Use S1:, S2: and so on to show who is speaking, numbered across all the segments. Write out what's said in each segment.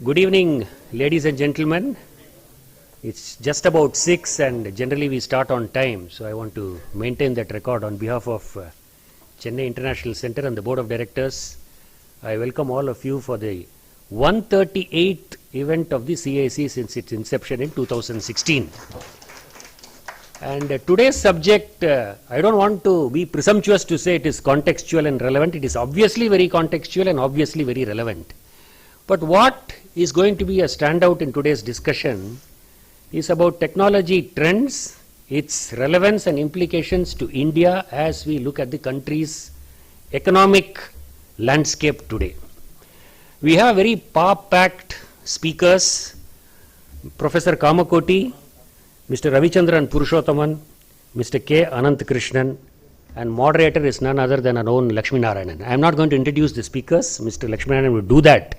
S1: Good evening, ladies and gentlemen. It's just about 6 and generally we start on time, so I want to maintain that record on behalf of Chennai International Center and the Board of Directors. I welcome all of you for the 138th event of the CIC since its inception in 2016. And today's subject, I don't want to be presumptuous to say it is contextual and relevant. It is obviously very contextual and obviously very relevant. But what is going to be a standout in today's discussion is about technology trends, its relevance and implications to India as we look at the country's economic landscape today. We have very power-packed speakers, Professor Kamakoti, Mr. Ravichandran Purushottaman, Mr. K. Anant Krishnan, and moderator is none other than our own Lakshmi Narayanan. I am not going to introduce the speakers, Mr. Lakshmi Narayanan will do that.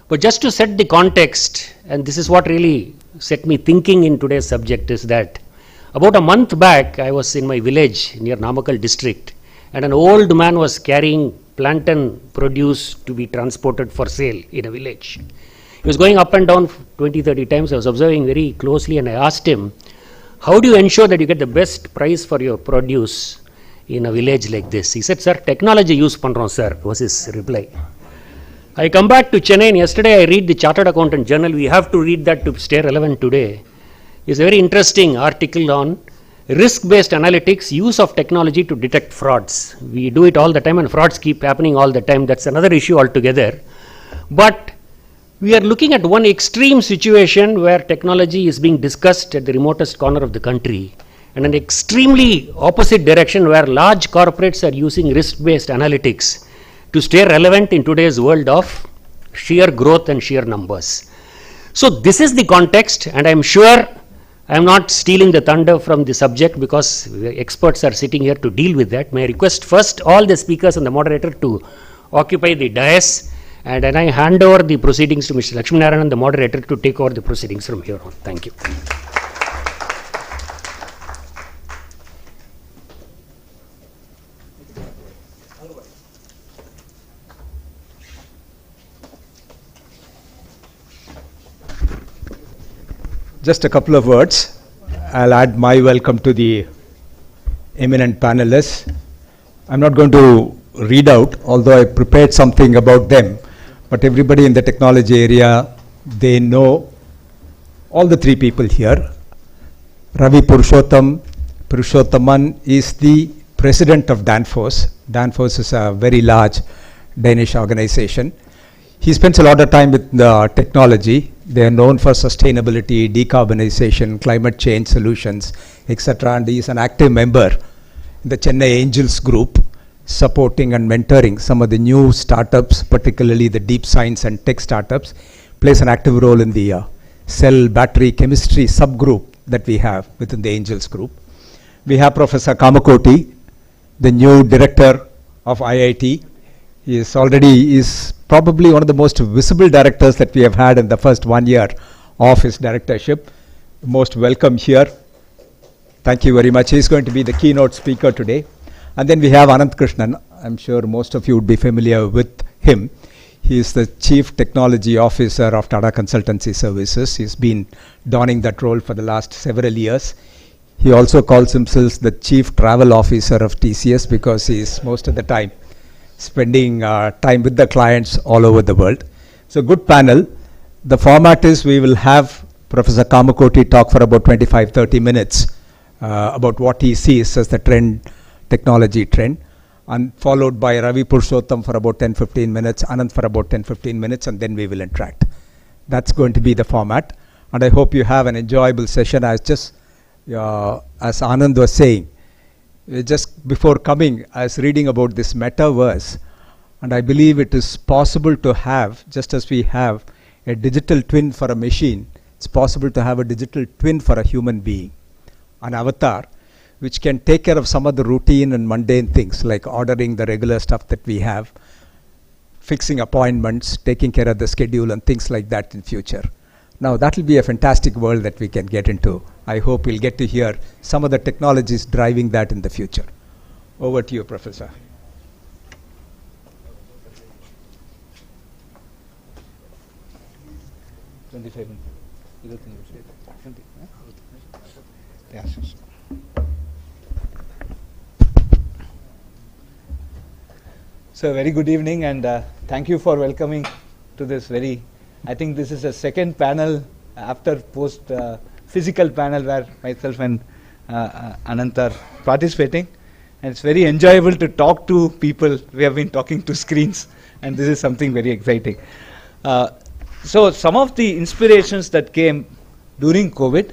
S1: But just to set the context, and this is what really set me thinking in today's subject, is that about a month back I was in my village near Namakkal district and an old man was carrying plantain produce to be transported for sale in a village. He was going up and down 20-30 times. I was observing very closely and I asked him, how do you ensure that you get the best price for your produce in a village like this? He said, sir, technology use pandron sir, was his reply. I come back to Chennai and yesterday I read the Chartered Accountant Journal. We have to read that to stay relevant today. It's a very interesting article on risk-based analytics, use of technology to detect frauds. We do it all the time and frauds keep happening all the time. That's another issue altogether. But we are looking at one extreme situation where technology is being discussed at the remotest corner of the country, and an extremely opposite direction where large corporates are using risk-based analytics to stay relevant in today's world of sheer growth and sheer numbers. So this is the context, and I'm sure I'm not stealing the thunder from the subject because the experts are sitting here to deal with that. May I request first all the speakers and the moderator to occupy the dais, and then I hand over the proceedings to Mr. Lakshmi Narayanan, the moderator, to take over the proceedings from here on. Thank you.
S2: Just a couple of words. I'll add my welcome to the eminent panelists. I'm not going to read out, although I prepared something about them, but everybody in the technology area, they know all the three people here. Ravi Purushottaman is the president of Danfoss. Danfoss is a very large Danish organization. He spends a lot of time with technology. They are known for sustainability, decarbonization, climate change solutions, etc. And he is an active member in the Chennai Angels group, supporting and mentoring some of the new startups, particularly the deep science and tech startups. Plays an active role in the cell battery chemistry subgroup that we have within the Angels group. We have Professor Kamakoti, the new director of IIT. He is probably one of the most visible directors that we have had in the first 1 year of his directorship. Most welcome here. Thank you very much. He is going to be the keynote speaker today. And then we have Anant Krishnan. I'm sure most of you would be familiar with him. He is the Chief Technology Officer of Tata Consultancy Services. He's been donning that role for the last several years. He also calls himself the Chief Travel Officer of TCS because he is most of the time spending time with the clients all over the world. So good panel. The format is we will have Professor Kamakoti talk for about 25-30 minutes about what he sees as the technology trend, and followed by Ravi Purushottam for about 10-15 minutes, Anand for about 10-15 minutes, and then we will interact. That's going to be the format, and I hope you have an enjoyable session. As Anand was saying, just before coming, I was reading about this metaverse, and I believe it is possible to have, just as we have a digital twin for a machine, it's possible to have a digital twin for a human being, an avatar, which can take care of some of the routine and mundane things like ordering the regular stuff that we have, fixing appointments, taking care of the schedule and things like that in future. Now that will be a fantastic world that we can get into. I hope we'll get to hear some of the technologies driving that in the future. Over to you, Professor.
S3: 25 minutes. 25 ನಿಮಿಷ. Yeah, sure, sure. So very good evening, and thank you for welcoming to this very, I think this is the second panel after post physical panel where myself and Anant are participating, and it's very enjoyable to talk to people. We have been talking to screens, and this is something very exciting. So some of the inspirations that came during COVID,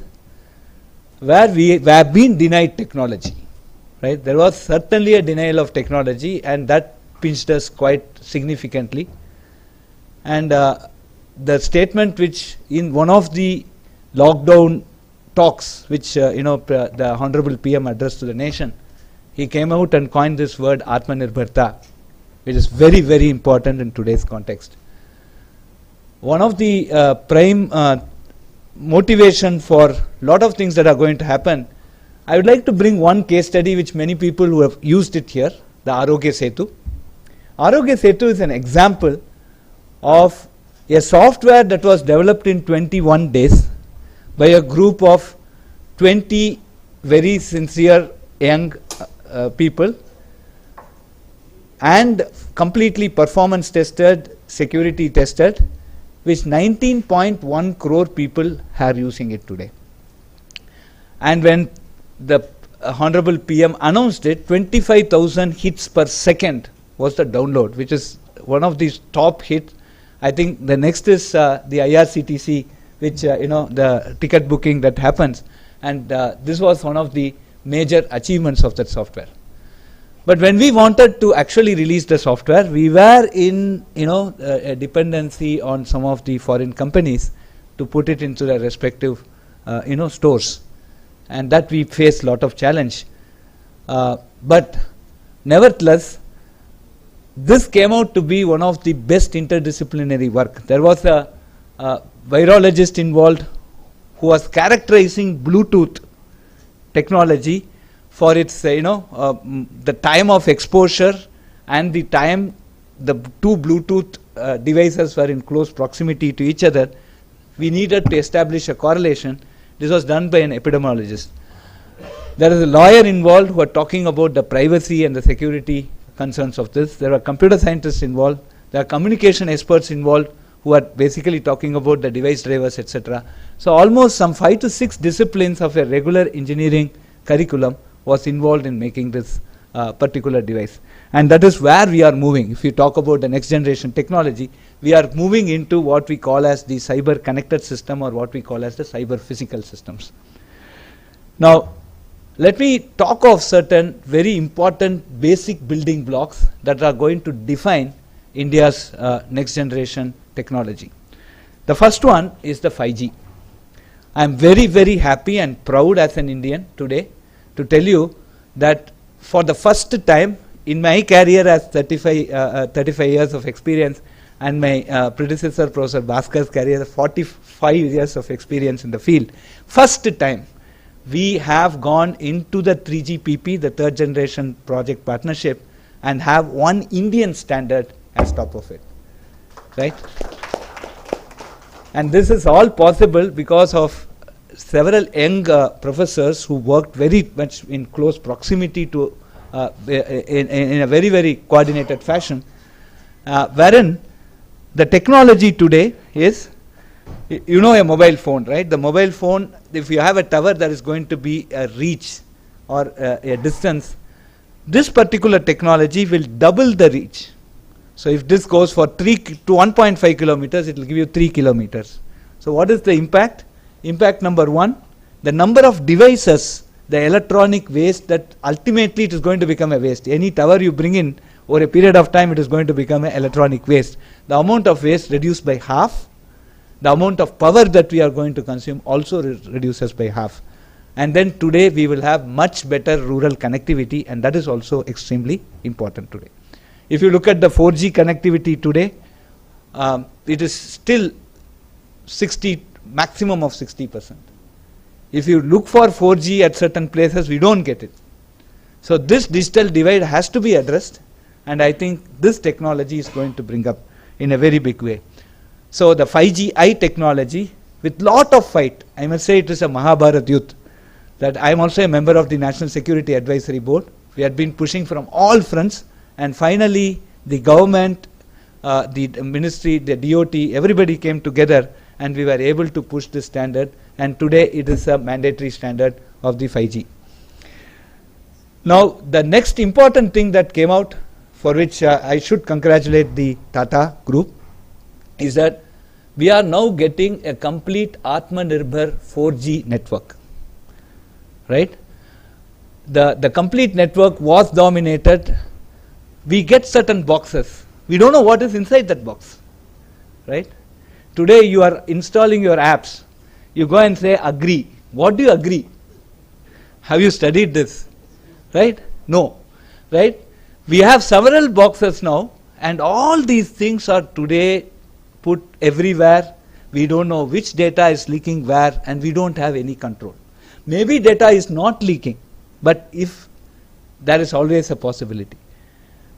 S3: where we have been denied technology, right? There was certainly a denial of technology, and that pinched us quite significantly. And the statement which in one of the lockdown talks, which the Honorable PM addressed to the nation, he came out and coined this word Atmanirbharta, which is very, very important in today's context. One of the prime motivation for a lot of things that are going to happen, I would like to bring one case study which many people who have used it here, the Arogya Setu. Arogya Setu is an example of a software that was developed in 21 days by a group of 20 very sincere young people, and completely performance tested, security tested, which 19.1 crore people are using it today. And when the Honorable PM announced it, 25,000 hits per second was the download, which is one of these top hits. I think the next is the IRCTC, which the ticket booking that happens, and this was one of the major achievements of that software. But when we wanted to actually release the software, we were in a dependency on some of the foreign companies to put it into their respective stores, and that we faced a lot of challenge. But nevertheless, this came out to be one of the best interdisciplinary work. There was a virologist involved who was characterizing Bluetooth technology for its the time of exposure and the time the two Bluetooth devices were in close proximity to each other. We needed to establish a correlation. This was done by an epidemiologist. There is a lawyer involved who are talking about the privacy and the security concerns of this. There are computer scientists involved. There are communication experts involved who are basically talking about the device drivers, etc. So almost some 5 to 6 disciplines of a regular engineering curriculum was involved in making this particular device. And that is where we are moving. If you talk about the next generation technology, we are moving into what we call as the cyber connected system, or what we call as the cyber physical systems. Now, let me talk of certain very important basic building blocks that are going to define India's next generation technology. The first one is the 5G. I am very, very happy and proud as an Indian today to tell you that for the first time in my career as 35 years of experience, and my predecessor Professor Bhaskar's career 45 years of experience in the field, first time we have gone into the 3GPP, the third generation project partnership, and have one Indian standard as top of it, right? And this is all possible because of several young professors who worked very much in close proximity to in a very, very coordinated fashion, wherein the technology today is, a mobile phone, right? The mobile phone, if you have a tower, there is going to be a reach or a distance. This particular technology will double the reach. So if this goes for 3 to 1.5 kilometers, it will give you 3 kilometers. So what is the impact? Impact number one, the number of devices, the electronic waste, that ultimately it is going to become a waste. Any tower you bring in, over a period of time, it is going to become an electronic waste. The amount of waste reduced by half. The amount of power that we are going to consume also reduces by half. And then today we will have much better rural connectivity, and that is also extremely important today. If you look at the 4G connectivity today, it is still 60, maximum of 60%. If you look for 4G at certain places, we don't get it. So this digital divide has to be addressed, and I think this technology is going to bring up in a very big way. So the 5G technology with lot of fight. I must say it is a Mahabharat Youth. That I am also a member of the National Security Advisory Board. We had been pushing from all fronts, and finally the government, the ministry, the DOT, everybody came together, and we were able to push this standard, and today it is a mandatory standard of the 5G. Now the next important thing that came out, for which I should congratulate the Tata group, is that we are now getting a complete Atmanirbhar 4G network. Right? The complete network was dominated. We get certain boxes. We don't know what is inside that box. Right? Today you are installing your apps. You go and say agree. What do you agree? Have you studied this? Right? No. Right? We have several boxes now, and all these things are today put everywhere. We don't know which data is leaking where, and we don't have any control. Maybe data is not leaking, but if there is always a possibility.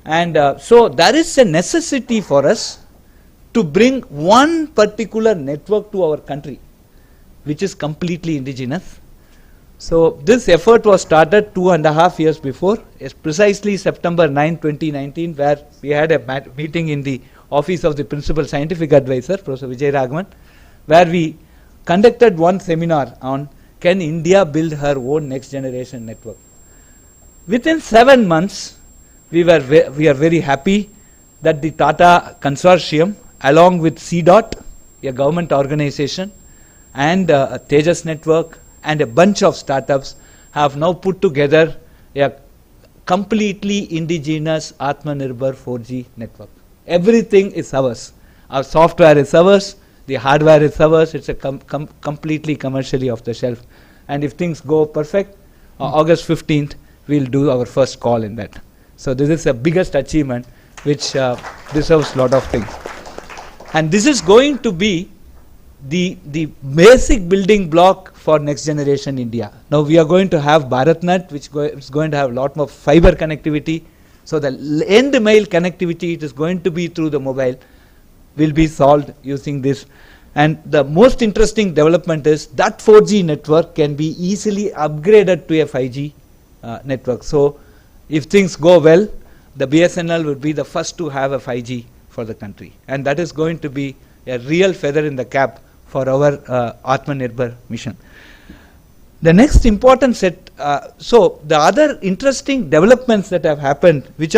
S3: And so there is a necessity for us to bring one particular network to our country, which is completely indigenous. So this effort was started 2.5 years before, precisely September 9, 2019, where we had a meeting in the office of the Principal Scientific Advisor, Professor Vijay Raghavan, where we conducted one seminar on can India build her own next generation network. Within 7 months, we are very happy that the Tata Consortium, along with CDOT, a government organization, and Tejas Network, and a bunch of startups, have now put together a completely indigenous Atmanirbhar 4G network. Everything is ours. Our software is ours. The hardware is ours. It's a completely commercially off the shelf. And if things go perfect, August 15th, we'll do our first call in that. So this is the biggest achievement, which deserves a lot of things. And this is going to be the basic building block for next generation India. Now we are going to have BharatNet, which is going to have a lot more fiber connectivity. So the end mile connectivity, it is going to be through the mobile, will be solved using this. And the most interesting development is that 4G network can be easily upgraded to a 5G network. So if things go well, the BSNL would be the first to have a 5G for the country. And that is going to be a real feather in the cap for our Atmanirbhar mission. The next important set, so the other interesting developments that have happened, which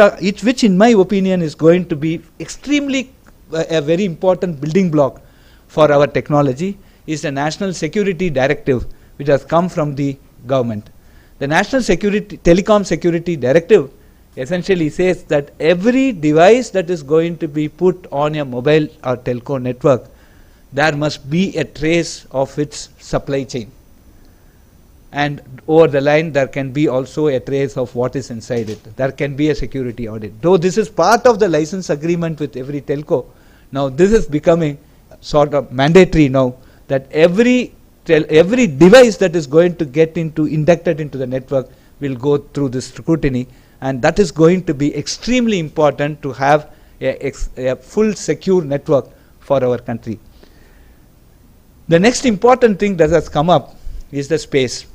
S3: in my opinion is going to be extremely a very important building block for our technology, is the National Security Directive, which has come from the government. The National Telecom Security Directive essentially says that every device that is going to be put on a mobile or telco network, there must be a trace of its supply chain. And over the line, there can be also a trace of what is inside it. There can be a security audit. Though this is part of the license agreement with every telco, now this is becoming sort of mandatory now, that every device that is going to get inducted into the network will go through this scrutiny, and that is going to be extremely important to have a full secure network for our country. The next important thing that has come up is the space.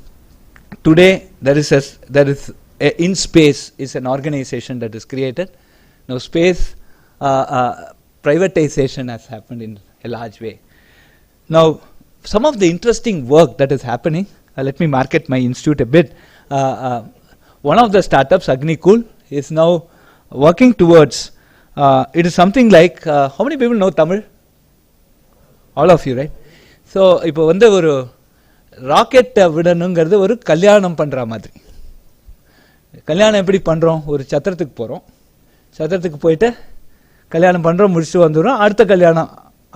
S3: Today InSpace is an organization that is created. Now space privatization has happened in a large way. Now some of the interesting work that is happening, let me market my institute a bit. One of the startups, Agnikul, is now working towards, it is something like, how many people know Tamil? All of you, right? So, இப்போ வந்து ஒரு ராக்கெட்டை விடணுங்கிறது ஒரு கல்யாணம் பண்ணுற மாதிரி. கல்யாணம் எப்படி பண்ணுறோம்? ஒரு சத்திரத்துக்கு போகிறோம். சத்திரத்துக்கு போயிட்டு கல்யாணம் பண்ணுறோம், முடிச்சுட்டு வந்துடுறோம். அடுத்த கல்யாணம்,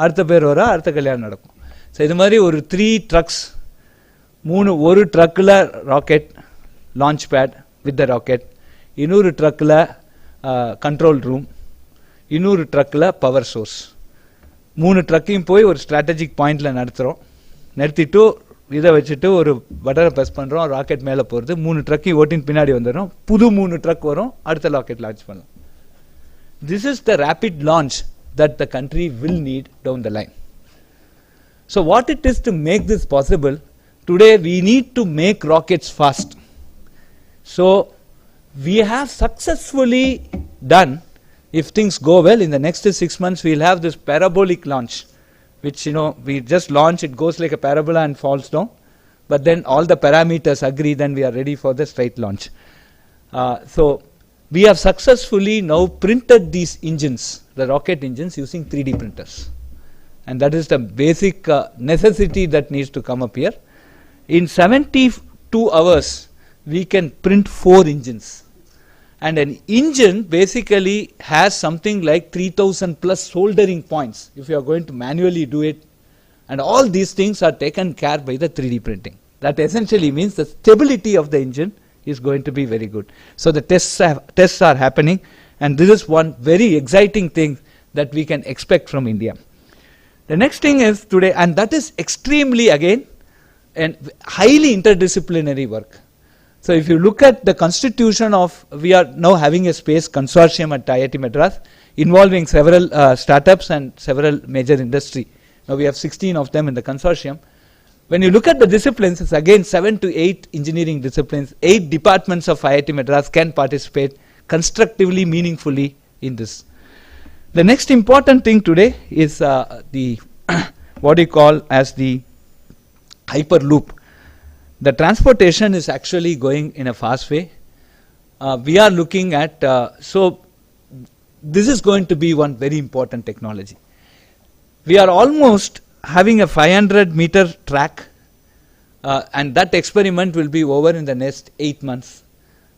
S3: அடுத்த பேர் வர அடுத்த கல்யாணம் நடக்கும். ஸோ இது மாதிரி ஒரு 3 ட்ரக்ஸ், ஒரு ட்ரக்கில் rocket launch pad with the rocket, இன்னொரு ட்ரக்கில் கண்ட்ரோல் ரூம், இன்னொரு ட்ரக்கில் பவர் சோர்ஸ். 3 ட்ரக்கையும் போய் ஒரு ஸ்ட்ராட்டஜிக் பாயிண்டில் நிறுத்திட்டு இதை வச்சுட்டு ஒரு பட்டனை ப்ரெஸ் பண்ணுறோம், ராக்கெட் மேலே போகிறது. 3 ட்ரக்கையும் ஓட்டின் பின்னாடி வந்துடும், புது 3 ட்ரக் வரும், அடுத்த ராக்கெட் லான்ச் பண்ணலாம். This is the rapid launch that the country will need down the line. So what it is to make this possible, today we need to make rockets fast. So we have successfully done, if things go well, in the next 6 months we will have this parabolic launch, which we just launch, it goes like a parabola and falls down, but then all the parameters agree, then we are ready for the straight launch. So we have successfully now printed these engines, the rocket engines, using 3D printers. And that is the basic necessity that needs to come up here. In 72 hours, we can print 4 engines. And an engine basically has something like 3000 plus soldering points if you are going to manually do it. And all these things are taken care by the 3D printing. That essentially means the stability of the engine is going to be very good. So the tests are happening, and this is one very exciting thing that we can expect from India. The next thing is today, and that is extremely, again, and highly interdisciplinary work. So if you look at the constitution of, we are now having a space consortium at IIT Madras involving several startups and several major industry. Now we have 16 of them in the consortium. When you look at the disciplines, it's again 7 to 8 engineering disciplines. 8 departments of IIT Madras can participate constructively, meaningfully in this. The next important thing today is the what you call as the hyperloop. The transportation is actually going in a fast way. We are looking at, so this is going to be one very important technology. We are almost having a 500-meter track, and that experiment will be over in the next 8 months,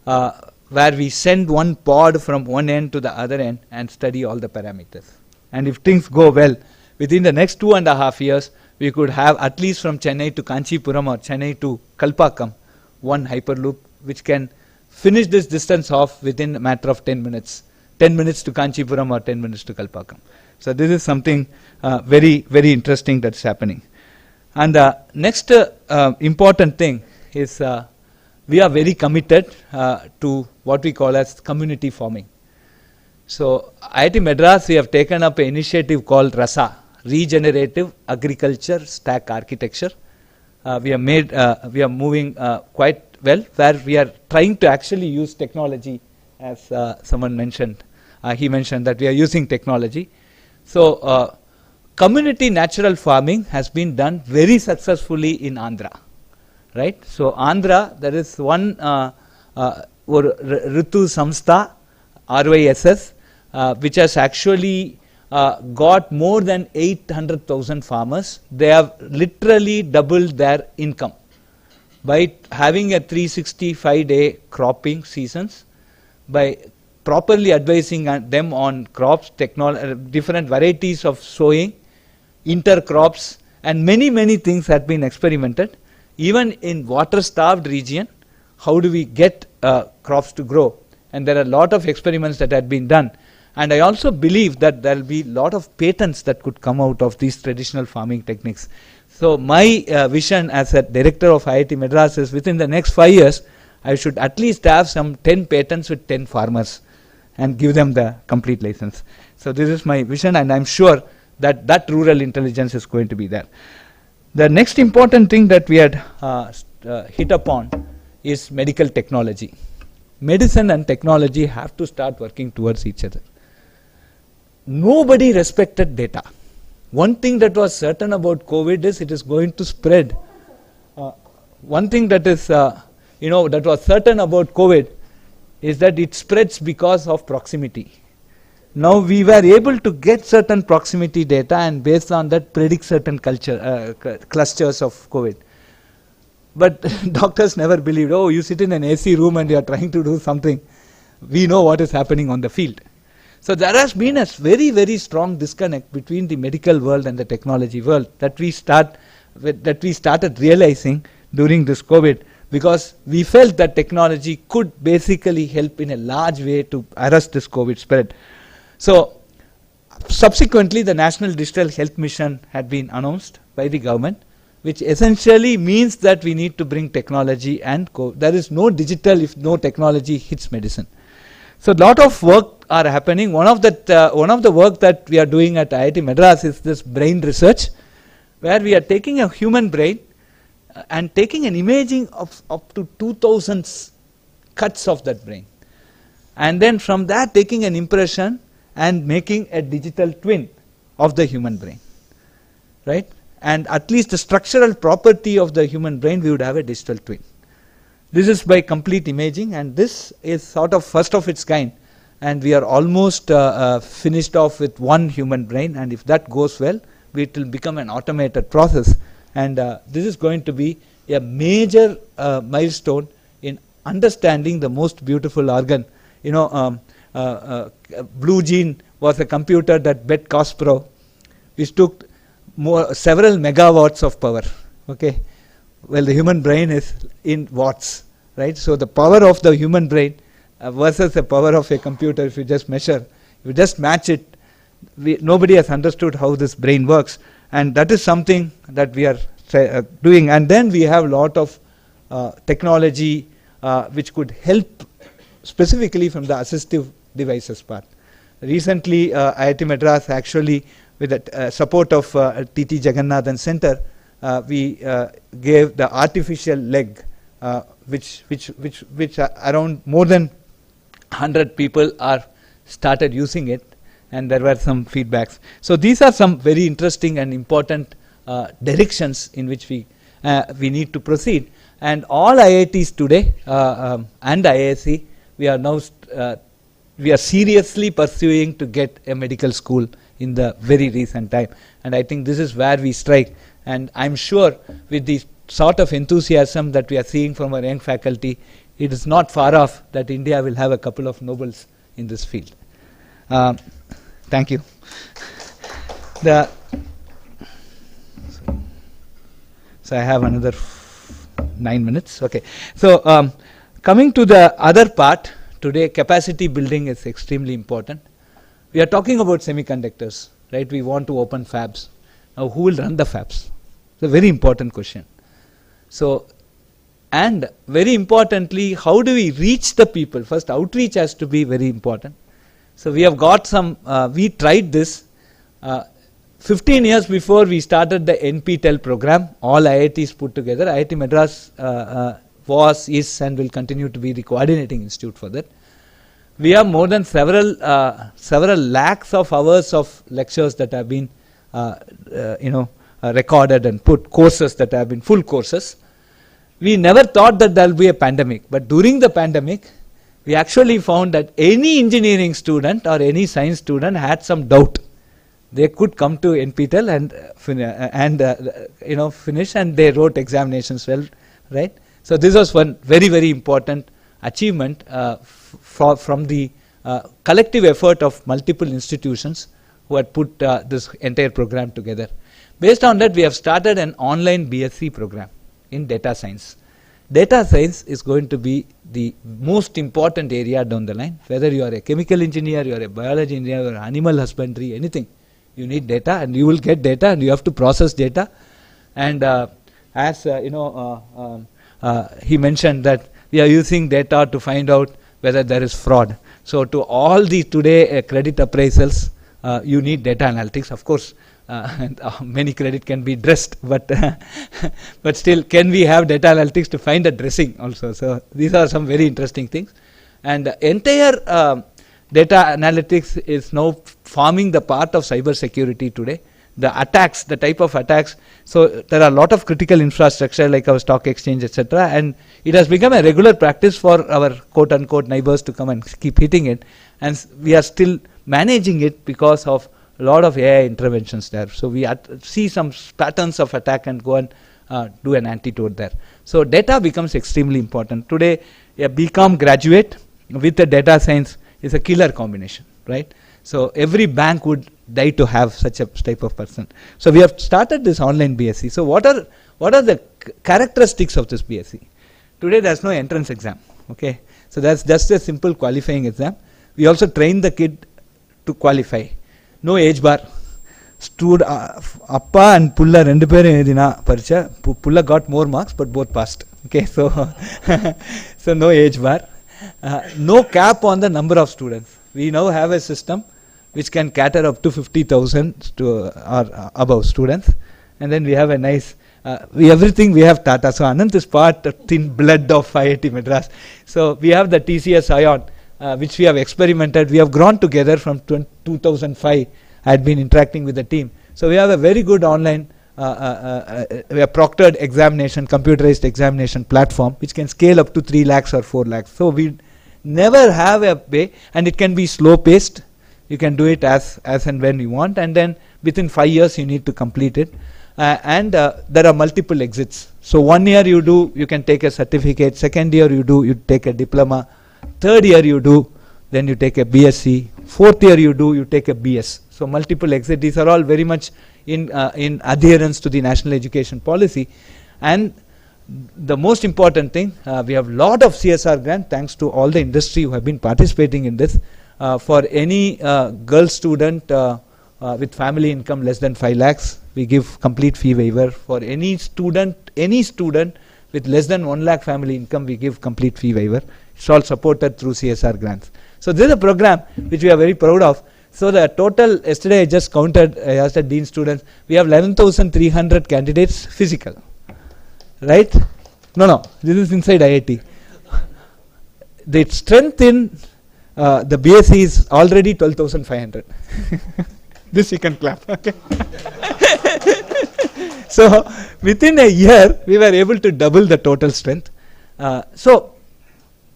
S3: where we send one pod from one end to the other end and study all the parameters. And if things go well, within the next 2.5 years, we could have at least from Chennai to Kanchipuram or Chennai to Kalpakkam, one hyperloop which can finish this distance off within a matter of 10 minutes. 10 minutes to Kanchipuram or 10 minutes to Kalpakkam. So this is something very, very interesting that's happening. And the next important thing is we are very committed to what we call as community farming. So IIT Madras, we have taken up an initiative called RASA, Regenerative Agriculture Stack Architecture. We are moving quite well, where we are trying to actually use technology, as someone mentioned. He mentioned that we are using technology. So community natural farming has been done very successfully in Andhra, right? So Andhra, there is one Ritu Samstha, RYSS, which has actually got more than 800,000 farmers. They have literally doubled their income by having a 365-day cropping seasons, by properly advising them on crops, different varieties of sowing, intercrops, and many, many things have been experimented. Even in water-starved region, how do we get crops to grow? And there are a lot of experiments that have been done. And I also believe that there will be a lot of patents that could come out of these traditional farming techniques. So my vision as a director of IIT Madras is within the next 5 years, I should at least have some 10 patents with 10 farmers and give them the complete license. So this is my vision, and I'm sure that that rural intelligence is going to be there. The next important thing that we had hit upon is medical technology. Medicine and technology have to start working towards each other. Nobody respected data. One thing that was certain about COVID is it is going to spread. One thing that is, that was certain about COVID is that it spreads because of proximity. Now we were able to get certain proximity data and based on that predict certain clusters of COVID. But doctors never believed, oh, you sit in an AC room and you are trying to do something. We know what is happening on the field. So there has been a very, very strong disconnect between the medical world and the technology world that we started realizing during this COVID, because we felt that technology could basically help in a large way to arrest this COVID spread. So subsequently, the National Digital Health Mission had been announced by the government, which essentially means that we need to bring technology and there is no digital if no technology hits medicine. So a lot of work are happening. One of the work that we are doing at IIT Madras is this brain research. where we are taking a human brain and taking an imaging of up to 2000 cuts of that brain, and then from that taking an impression and making a digital twin of the human brain, right? And at least the structural property of the human brain, we would have a digital twin. This is by complete imaging, and this is sort of first of its kind, and we are almost finished off with one human brain, and if that goes well, it will become an automated process, and this is going to be a major milestone in understanding the most beautiful organ. You know, Blue Gene was a computer that bet Kasparov, which took several megawatts of power. Okay, well, the human brain is in watts, right? So the power of the human brain versus the power of a computer, if you just measure, if you just match it, nobody has understood how this brain works, and that is something that we are doing. And then we have a lot of technology which could help specifically from the assistive devices part. Recently, IIT Madras actually, with the support of T.T. Jagannathan Center, we gave the artificial leg, which around more than 100 people are started using it, and there were some feedbacks. So these are some very interesting and important directions in which we need to proceed. And all IITs today and IISc, we are now we are seriously pursuing to get a medical school in the very recent time, and I think this is where we strike. And I'm sure with the sort of enthusiasm that we are seeing from our young faculty, it is not far off that India will have a couple of Nobels in this field. Thank you. So I have another 9 minutes. Okay. So coming to the other part, today capacity building is extremely important. We are talking about semiconductors, right? We want to open fabs. Now who will run the fabs? It's a very important question. So, and very importantly, how do we reach the people? First, outreach has to be very important. So we have got some, we tried this 15 years before we started the NPTEL program, all IITs put together. IIT Madras was, is and will continue to be the coordinating institute for that. We have more than several lakhs of hours of lectures that have been recorded and put, courses that have been full courses. We never thought that there will be a pandemic, but during the pandemic we actually found that any engineering student or any science student had some doubt, they could come to NPTEL and finish, and they wrote examinations well, right? So this was one very, very important achievement from the collective effort of multiple institutions who had put this entire program together. Based on that, we have started an online BSc program in data science. Data science is going to be the most important area down the line. Whether you are a chemical engineer, you are a biology engineer, or animal husbandry, anything, you need data, and you will get data, and you have to process data. And as he mentioned that we are using data to find out whether there is fraud. So to all the today credit appraisals, you need data analytics. Of course, many credit can be dressed, but but still, can we have data analytics to find a dressing also? So these are some very interesting things. And the entire data analytics is now forming the part of cyber security today. The attacks, the type of attacks, so there are a lot of critical infrastructure like our stock exchange, etc., and it has become a regular practice for our quote-unquote neighbors to come and keep hitting it, and we are still managing it because of a lot of AI interventions there. So we see some patterns of attack and go and do an antidote there. So data becomes extremely important. Today, a BCom graduate with a data science is a killer combination, right? So every bank would die to have such a type of person. So we have started this online BSc. So what are the characteristics of this BSc? Today there's no entrance exam. Okay, so that's just a simple qualifying exam. We also train the kid to qualify. No age bar. Appa and Pulla rendu perum edina paricha. Pulla got more marks, but both passed. Okay, so so no age bar. No cap on the number of students. We now have a system which can cater up to 50,000 to or above students, and then we have a nice, everything we have Tata. So Anant is part of thin blood of IIT Madras. So we have the TCS Ion, which we have experimented. We have grown together from 2005. I had been interacting with the team. So we have a very good online, we have proctored examination, computerized examination platform, which can scale up to 3 lakhs or 4 lakhs. So we never have a way, and it can be slow paced. You can do it as and when you want, and then within 5 years you need to complete it. There are multiple exits. So 1 year you do, you can take a certificate. 2nd year you do, you take a diploma. 3rd year you do, then you take a BSc. 4th year you do, you take a BS. So multiple exits. These are all very much in adherence to the national education policy. And the most important thing, we have lot of CSR grant, thanks to all the industry who have been participating in this. For any girl student with family income less than 5 lakhs, we give complete fee waiver. For any student with less than 1 lakh family income, we give complete fee waiver. It's all supported through CSR grants. So this is a program which we are very proud of. So the total, yesterday I just counted, I asked the dean students, we have 11,300 candidates physical. Right? No, this is inside IIT. The strength in the BSc is already 12,500. This you can clap. Okay. So within a year, we were able to double the total strength. So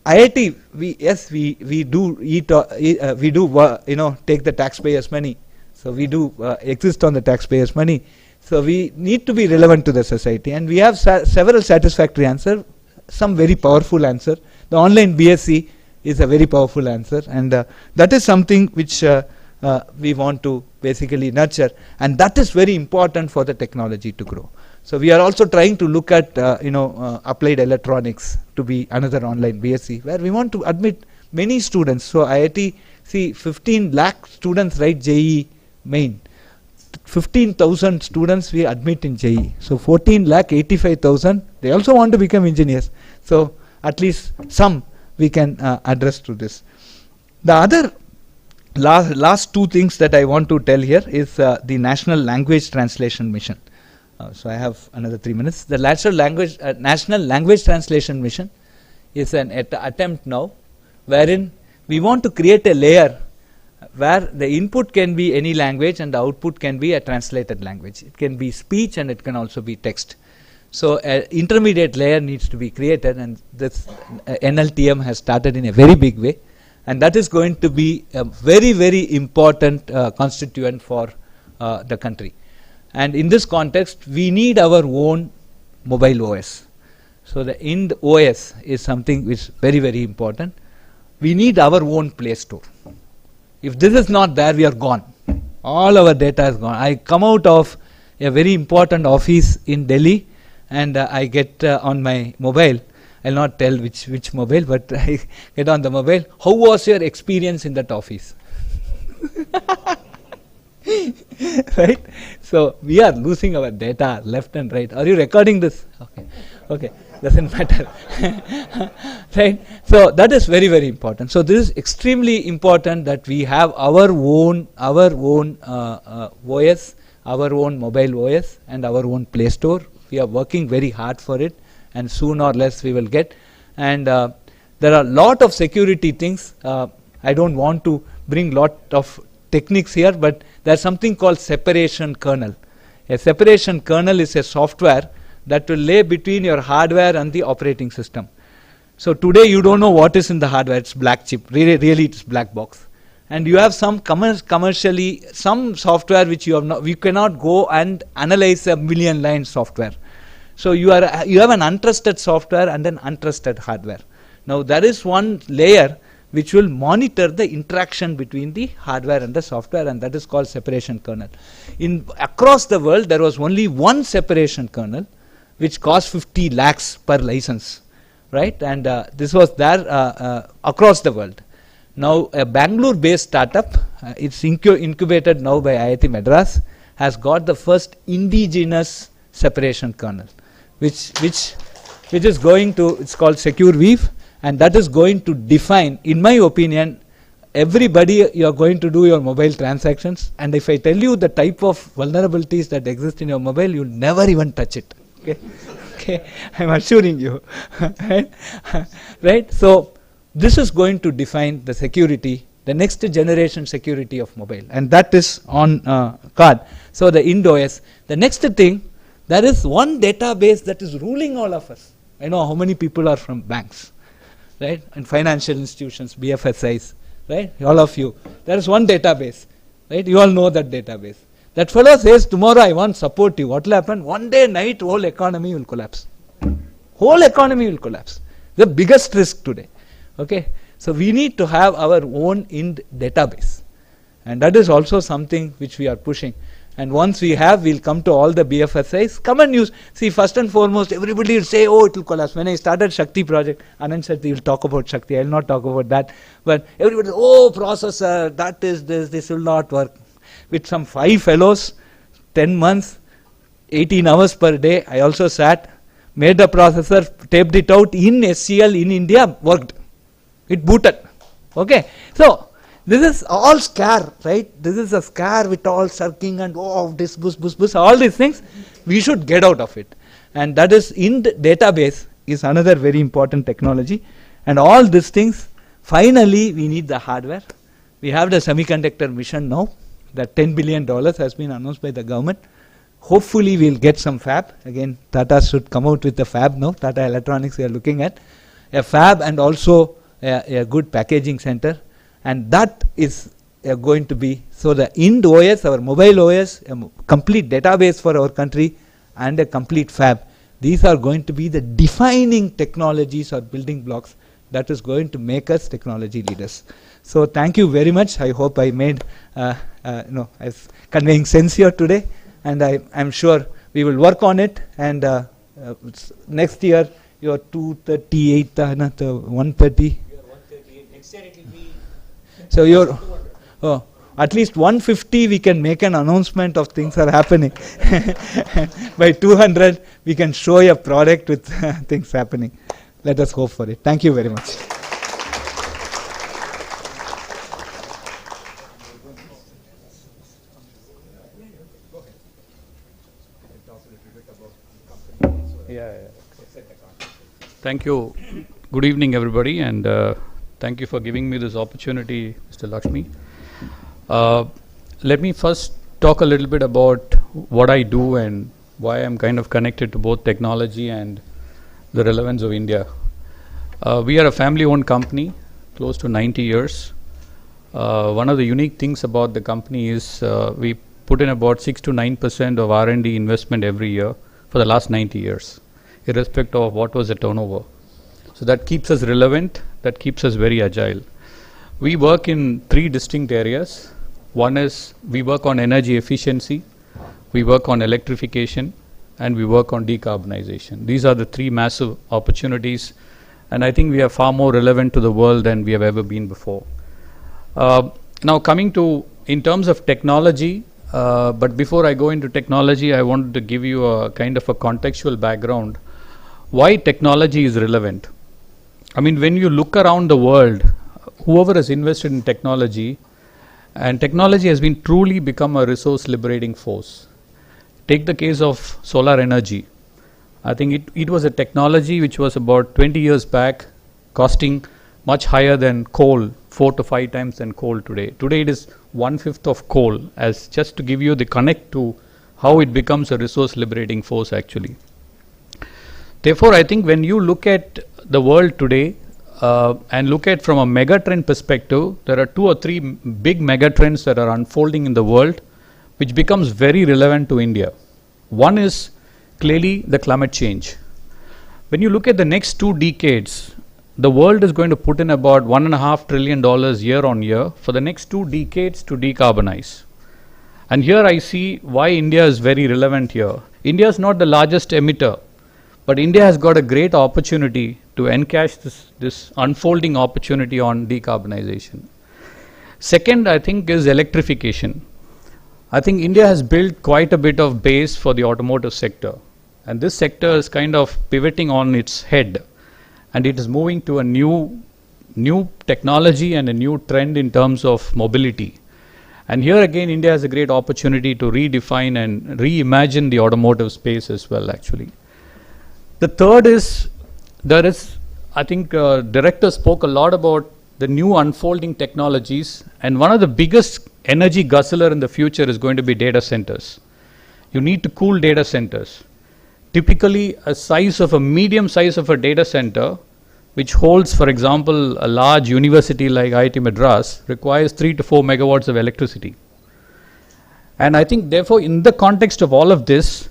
S3: IIT, we do take the taxpayers' money. So we do exist on the taxpayers' money. So we need to be relevant to the society, and we have several satisfactory answers. Some very powerful answer. The online BSc is a very powerful answer, and that is something which we want to basically nurture, and that is very important for the technology to grow. So we are also trying to look at applied electronics to be another online BSc, where we want to admit many students. So IIT, see, 15 lakh students write JEE main. 15,000 students we admit in JEE. So 14 lakh 85,000, they also want to become engineers. So at least some we can address to this. The other last two things that I want to tell here is the National Language Translation Mission. So I have another 3 minutes. The National Language Translation Mission is an attempt now wherein we want to create a layer where the input can be any language and the output can be a translated language. It can be speech and it can also be text. So an intermediate layer needs to be created, and this NLTM has started in a very big way, and that is going to be a very, very important constituent for the country. And in this context, we need our own mobile OS. So the IND OS is something which is very, very important. We need our own Play Store. If this is not there, we are gone. All our data is gone. I come out of a very important office in Delhi, and I get on my mobile. I'll not tell which mobile, but I get on the mobile. How was your experience in that office? Right? So we are losing our data left and right. Are you recording this? Okay, doesn't matter. Right? So that is very, very important. So this is extremely important that we have our own OS, our own mobile OS, and our own Play Store. We are working very hard for it, and soon or less we will get. And there are a lot of security things. I don't want to bring lot of techniques here, but there's something called separation kernel. A separation kernel is a software that will lay between your hardware and the operating system. So today you don't know what is in the hardware. It's black chip. Really it's black box. And you have some commercially some software which you have not. We cannot go and analyze a million line software. So you have an untrusted software and an untrusted hardware. Now there is one layer which will monitor the interaction between the hardware and the software, and that is called separation kernel. Across the world, there was only one separation kernel, which cost 50 lakhs per license, right? And this was there across the world. Now, a Bangalore-based startup, it's incubated now by IIT Madras, has got the first indigenous separation kernel, which is going to, it's called Secure Weave, and that is going to define, in my opinion, everybody, you are going to do your mobile transactions, and if I tell you the type of vulnerabilities that exist in your mobile, you'll never even touch it. Okay, okay, I'm assuring you. Right? Right? So this is going to define the security, the next generation security of mobile, and that is on card. So the IndOS. The next thing, there is one database that is ruling all of us. I know how many people are from banks, right, and financial institutions, BFSIs, right, all of you. There is one database, right, you all know that database. That fellow says, tomorrow I want support you. What will happen? One day night, whole economy will collapse. Whole economy will collapse. The biggest risk today. Okay, so we need to have our own database, and that is also something which we are pushing. And once we have, we'll come to all the BFSIs. Come and use. See, first and foremost, everybody will say, oh, it will collapse. When I started Shakti project, Anand said, he will talk about Shakti. I will not talk about that. But everybody, oh, processor, that is this will not work. With some 5 fellows, 10 months, 18 hours per day, I also sat, made the processor, taped it out in SCL in India, worked. It booted. Okay. So, this is all scare, right? This is a scare with all circling and oh, this bus, all these things. We should get out of it. And that is in the database is another very important technology. And all these things, finally, we need the hardware. We have the semiconductor mission now. That $10 billion has been announced by the government. Hopefully, we'll get some fab. Again, Tata should come out with the fab now. Tata Electronics we are looking at. A fab and also a good packaging center. And that is going to be, so the IndOS, our mobile OS, a complete database for our country, and a complete fab. These are going to be the defining technologies or building blocks that is going to make us technology leaders. So thank you very much. I hope I made, I'm conveying sense here today, and I'm sure we will work on it. And next year, you're 238, 130.
S1: Next year it will be.
S3: So you're, oh, at least 150 we can make an announcement of things are happening. By 200 we can show a product with things happening. Let us hope for it. Thank you very much.
S4: Thank you. Good evening, everybody, and thank you for giving me this opportunity, Mr. Lakshmi. Let me first talk a little bit about what I do and why I'm kind of connected to both technology and the relevance of India. We are a family-owned company, close to 90 years. One of the unique things about the company is we put in about 6 to 9% of R&D investment every year for the last 90 years, irrespective of what was the turnover. So that keeps us relevant, that keeps us very agile. We work in 3 distinct areas. One is we work on energy efficiency, we work on electrification, and we work on decarbonization. These are the 3 massive opportunities, and I think we are far more relevant to the world than we have ever been before. Now coming to, in terms of technology, but before I go into technology, I wanted to give you a kind of a contextual background. Why technology is relevant? I mean, when you look around the world, whoever has invested in technology, and technology has been truly become a resource liberating force. Take the case of solar energy. I think it was a technology which was about 20 years back costing much higher than coal, 4 to 5 times than coal today. Today it is 1/5 of coal, as just to give you the connect to how it becomes a resource liberating force actually. Therefore, I think when you look at the world today and look at from a megatrend perspective, there are 2 or 3 big megatrends that are unfolding in the world which becomes very relevant to India. One is clearly the climate change. When you look at the next 2 decades, the world is going to put in about $1.5 trillion year on year for the next 2 decades to decarbonize. And here I see why India is very relevant here. India is not the largest emitter, but India has got a great opportunity to encash this unfolding opportunity on decarbonization. Second, I think, is electrification. I think India has built quite a bit of base for the automotive sector, and this sector is kind of pivoting on its head, and it is moving to a new new technology and a new trend in terms of mobility. And here again, India has a great opportunity to redefine and reimagine the automotive space as well, actually. The third is, I think director spoke a lot about the new unfolding technologies, and one of the biggest energy guzzler in the future is going to be data centers. You need to cool data centers. Typically, a medium size of a data center, which holds, for example, a large university like IIT Madras, requires 3 to 4 megawatts of electricity. And I think, therefore, in the context of all of this,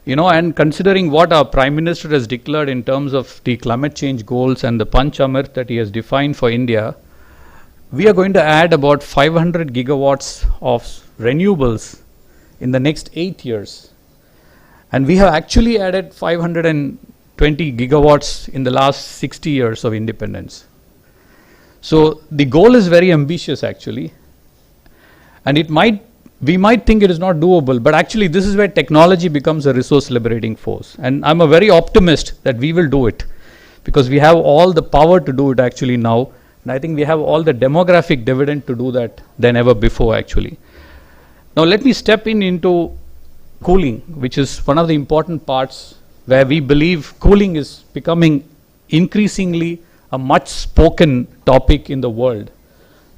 S4: and considering what our Prime Minister has declared in terms of the climate change goals and the Panchamrit that he has defined for India, we are going to add about 500 gigawatts of renewables in the next 8 years. And we have actually added 520 gigawatts in the last 60 years of independence. So the goal is very ambitious, actually. And we might think it is not doable, but actually this is where technology becomes a resource liberating force. And I'm a very optimist that we will do it, because we have all the power to do it actually now. And I think we have all the demographic dividend to do that than ever before, actually. Now let me step into cooling, which is one of the important parts where we believe cooling is becoming increasingly a much spoken topic in the world.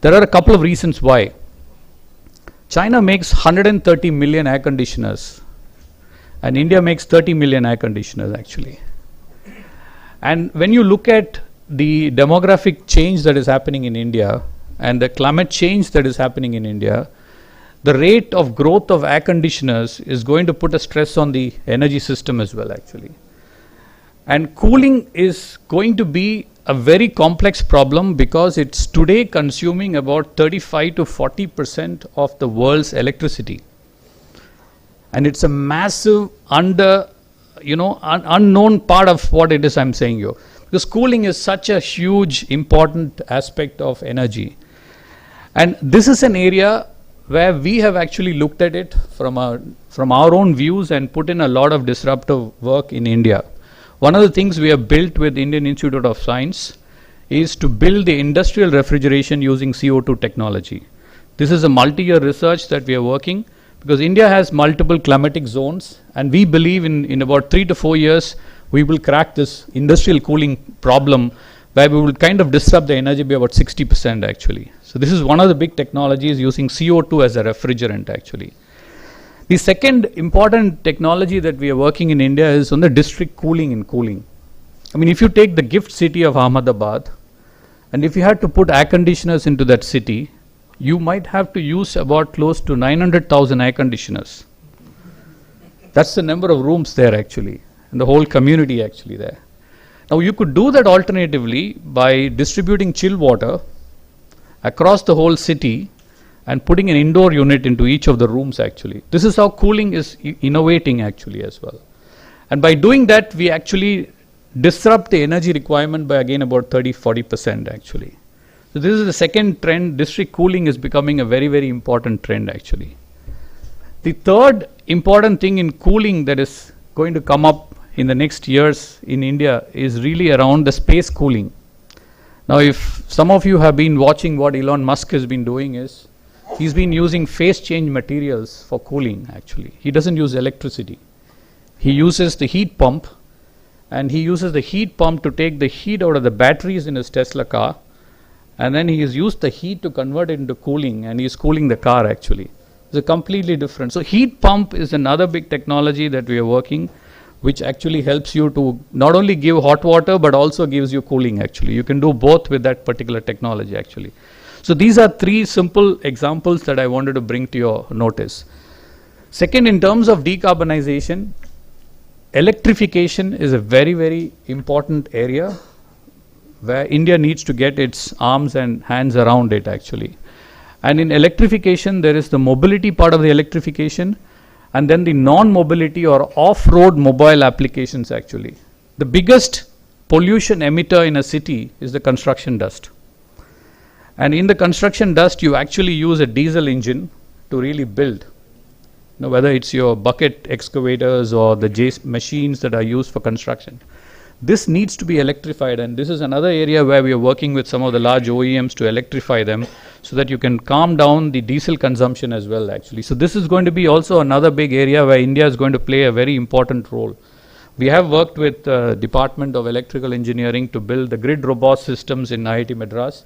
S4: There are a couple of reasons why. China makes 130 million air conditioners, and India makes 30 million air conditioners, actually. And when you look at the demographic change that is happening in India and the climate change that is happening in India, the rate of growth of air conditioners is going to put a stress on the energy system as well, actually. And cooling is going to be a very complex problem, because it's today consuming about 35 to 40% of the world's electricity. And it's a massive unknown part of what it is I'm saying here. Because cooling is such a huge, important aspect of energy. And this is an area where we have actually looked at it from our own views and put in a lot of disruptive work in India. One of the things we have built with Indian Institute of Science is to build the industrial refrigeration using CO2 technology. This is a multi-year research that we are working, because India has multiple climatic zones, and we believe in about 3 to 4 years we will crack this industrial cooling problem, where we will kind of disrupt the energy by about 60%, actually. So this is one of the big technologies, using CO2 as a refrigerant, actually. The second important technology that we are working in India is on the district cooling in cooling. I mean, if you take the gift city of Ahmedabad, and if you had to put air conditioners into that city, you might have to use about close to 900,000 air conditioners. That's the number of rooms there, actually, and the whole community actually there. Now you could do that alternatively by distributing chill water across the whole city and putting an indoor unit into each of the rooms, actually. This is how cooling is innovating, actually, as well. And by doing that, we actually disrupt the energy requirement by again about 30-40%, actually. So this is the second trend. District cooling is becoming a very, very important trend, actually. The third important thing in cooling that is going to come up in the next years in India is really around the space cooling. Now, if some of you have been watching what Elon Musk has been doing, is he's been using phase change materials for cooling, actually. He doesn't use electricity. He uses the heat pump, and he uses the heat pump to take the heat out of the batteries in his Tesla car, and then he has used the heat to convert it into cooling, and he's cooling the car, actually. It's a completely different. So heat pump is another big technology that we are working, which actually helps you to not only give hot water, but also gives you cooling, actually. You can do both with that particular technology, actually. So these are 3 simple examples that I wanted to bring to your notice. Second, in terms of decarbonization, electrification is a very, very important area where India needs to get its arms and hands around it, actually. And in electrification, there is the mobility part of the electrification, and then the non-mobility or off-road mobile applications, actually. The biggest pollution emitter in a city is the construction dust. And in the construction dust, you actually use a diesel engine to really build. Whether it's your bucket excavators or the machines that are used for construction. this needs to be electrified, and this is another area where we are working with some of the large OEMs to electrify them so that you can calm down the diesel consumption as well, actually. So this is going to be also another big area where India is going to play a very important role. We have worked with Department of Electrical Engineering to build the grid robust systems in IIT Madras,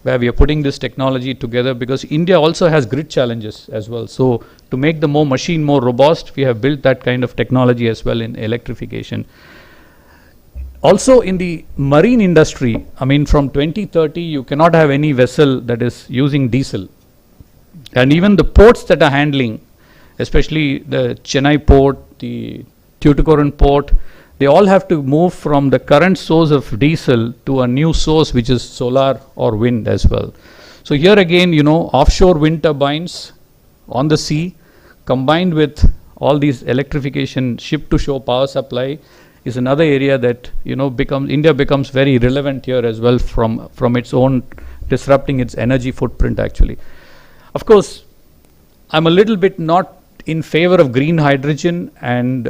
S4: where we are putting this technology together, because India also has grid challenges as well. So to make the machine more robust, we have built that kind of technology as well in electrification. Also in the marine industry, I mean, from 2030, you cannot have any vessel that is using diesel. And even the ports that are handling, especially the Chennai port, the Tuticorin port, they all have to move from the current source of diesel to a new source, which is solar or wind as well. So here again, you know, offshore wind turbines on the sea, combined with all these electrification ship-to-shore power supply, is another area that, you know, India becomes very relevant here as well, from its own disrupting its energy footprint actually. Of course, I'm a little bit not in favor of green hydrogen and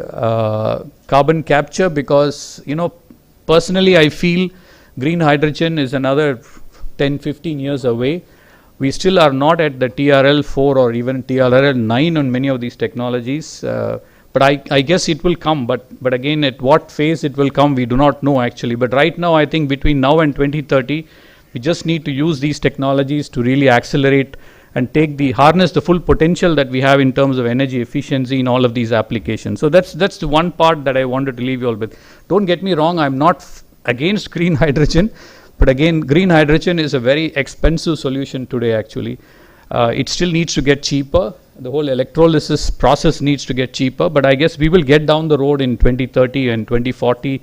S4: carbon capture, because, you know, personally I feel green hydrogen is another 10-15 years away. We still are not at the TRL 4 or even TRL 9 on many of these technologies. But I guess it will come, but again, at what phase it will come, we do not know actually. But right now, I think between now and 2030, we just need to use these technologies to really accelerate and harness the full potential that we have in terms of energy efficiency in all of these applications. So that's the one part that I wanted to leave you all with. Don't get me wrong, I'm not against green hydrogen, but again, green hydrogen is a very expensive solution today actually. It still needs to get cheaper. The whole electrolysis process needs to get cheaper, but I guess we will get down the road in 2030 and 2040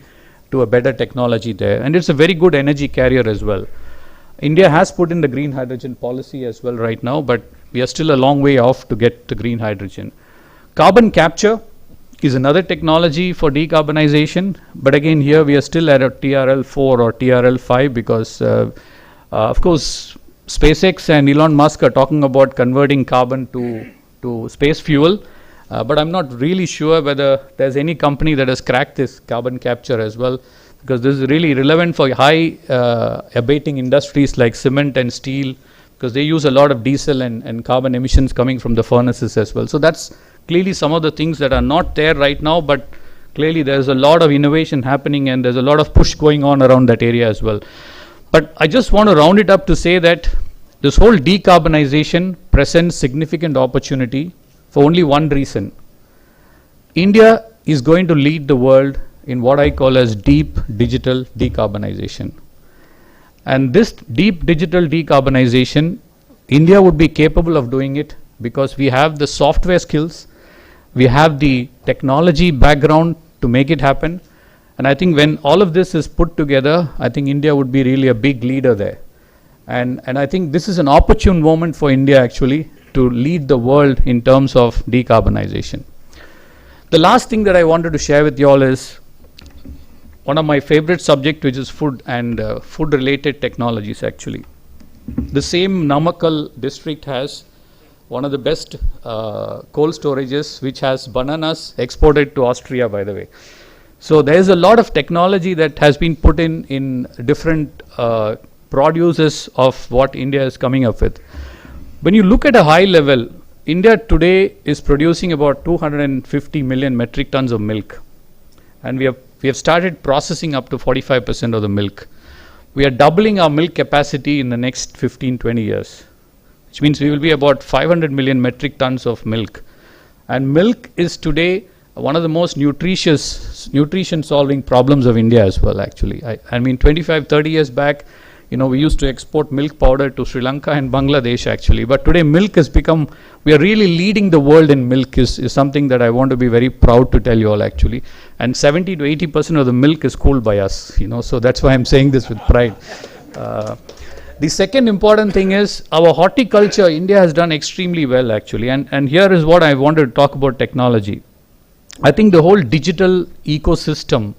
S4: to a better technology there. And it's a very good energy carrier as well. India has put in the green hydrogen policy as well right now, but we are still a long way off to get to green hydrogen. Carbon capture is another technology for decarbonization, but again here we are still at a TRL 4 or TRL 5 because of course SpaceX and Elon Musk are talking about converting carbon to space fuel, but I'm not really sure whether there's any company that has cracked this carbon capture as well, because this is really relevant for high abating industries like cement and steel, because they use a lot of diesel and carbon emissions coming from the furnaces as well. So that's clearly some of the things that are not there right now, but clearly there's a lot of innovation happening and there's a lot of push going on around that area as well. But I just want to round it up to say that this whole decarbonization presents significant opportunity for only one reason. India is going to lead the world in what I call as deep digital decarbonization. And this deep digital decarbonization, India would be capable of doing it because we have the software skills, we have the technology background to make it happen. And I think when all of this is put together, I think India would be really a big leader there. And I think this is an opportune moment for India actually to lead the world in terms of decarbonization. The last thing that I wanted to share with you all is one of my favorite subjects, which is food and food related technologies actually. The same Namakkal district has one of the best cold storages, which has bananas exported to Austria, by the way. So there is a lot of technology that has been put in different produces of what India is coming up with. When you look at a high level, India today is producing about 250 million metric tons of milk, and we have started processing up to 45% of the milk. We are doubling our milk capacity in the next 15-20 years, which means we will be about 500 million metric tons of milk. And milk is today one of the most nutrition solving problems of India as well actually. I mean 25-30 years back, you know, we used to export milk powder to Sri Lanka and Bangladesh actually, but today milk has become, we are really leading the world in milk is something that I want to be very proud to tell you all actually. And 70 to 80% of the milk is cooled by us, you know, so that's why I'm saying this with pride. The second important thing is our horticulture. India has done extremely well actually, and here is what I wanted to talk about technology. I think the whole digital ecosystem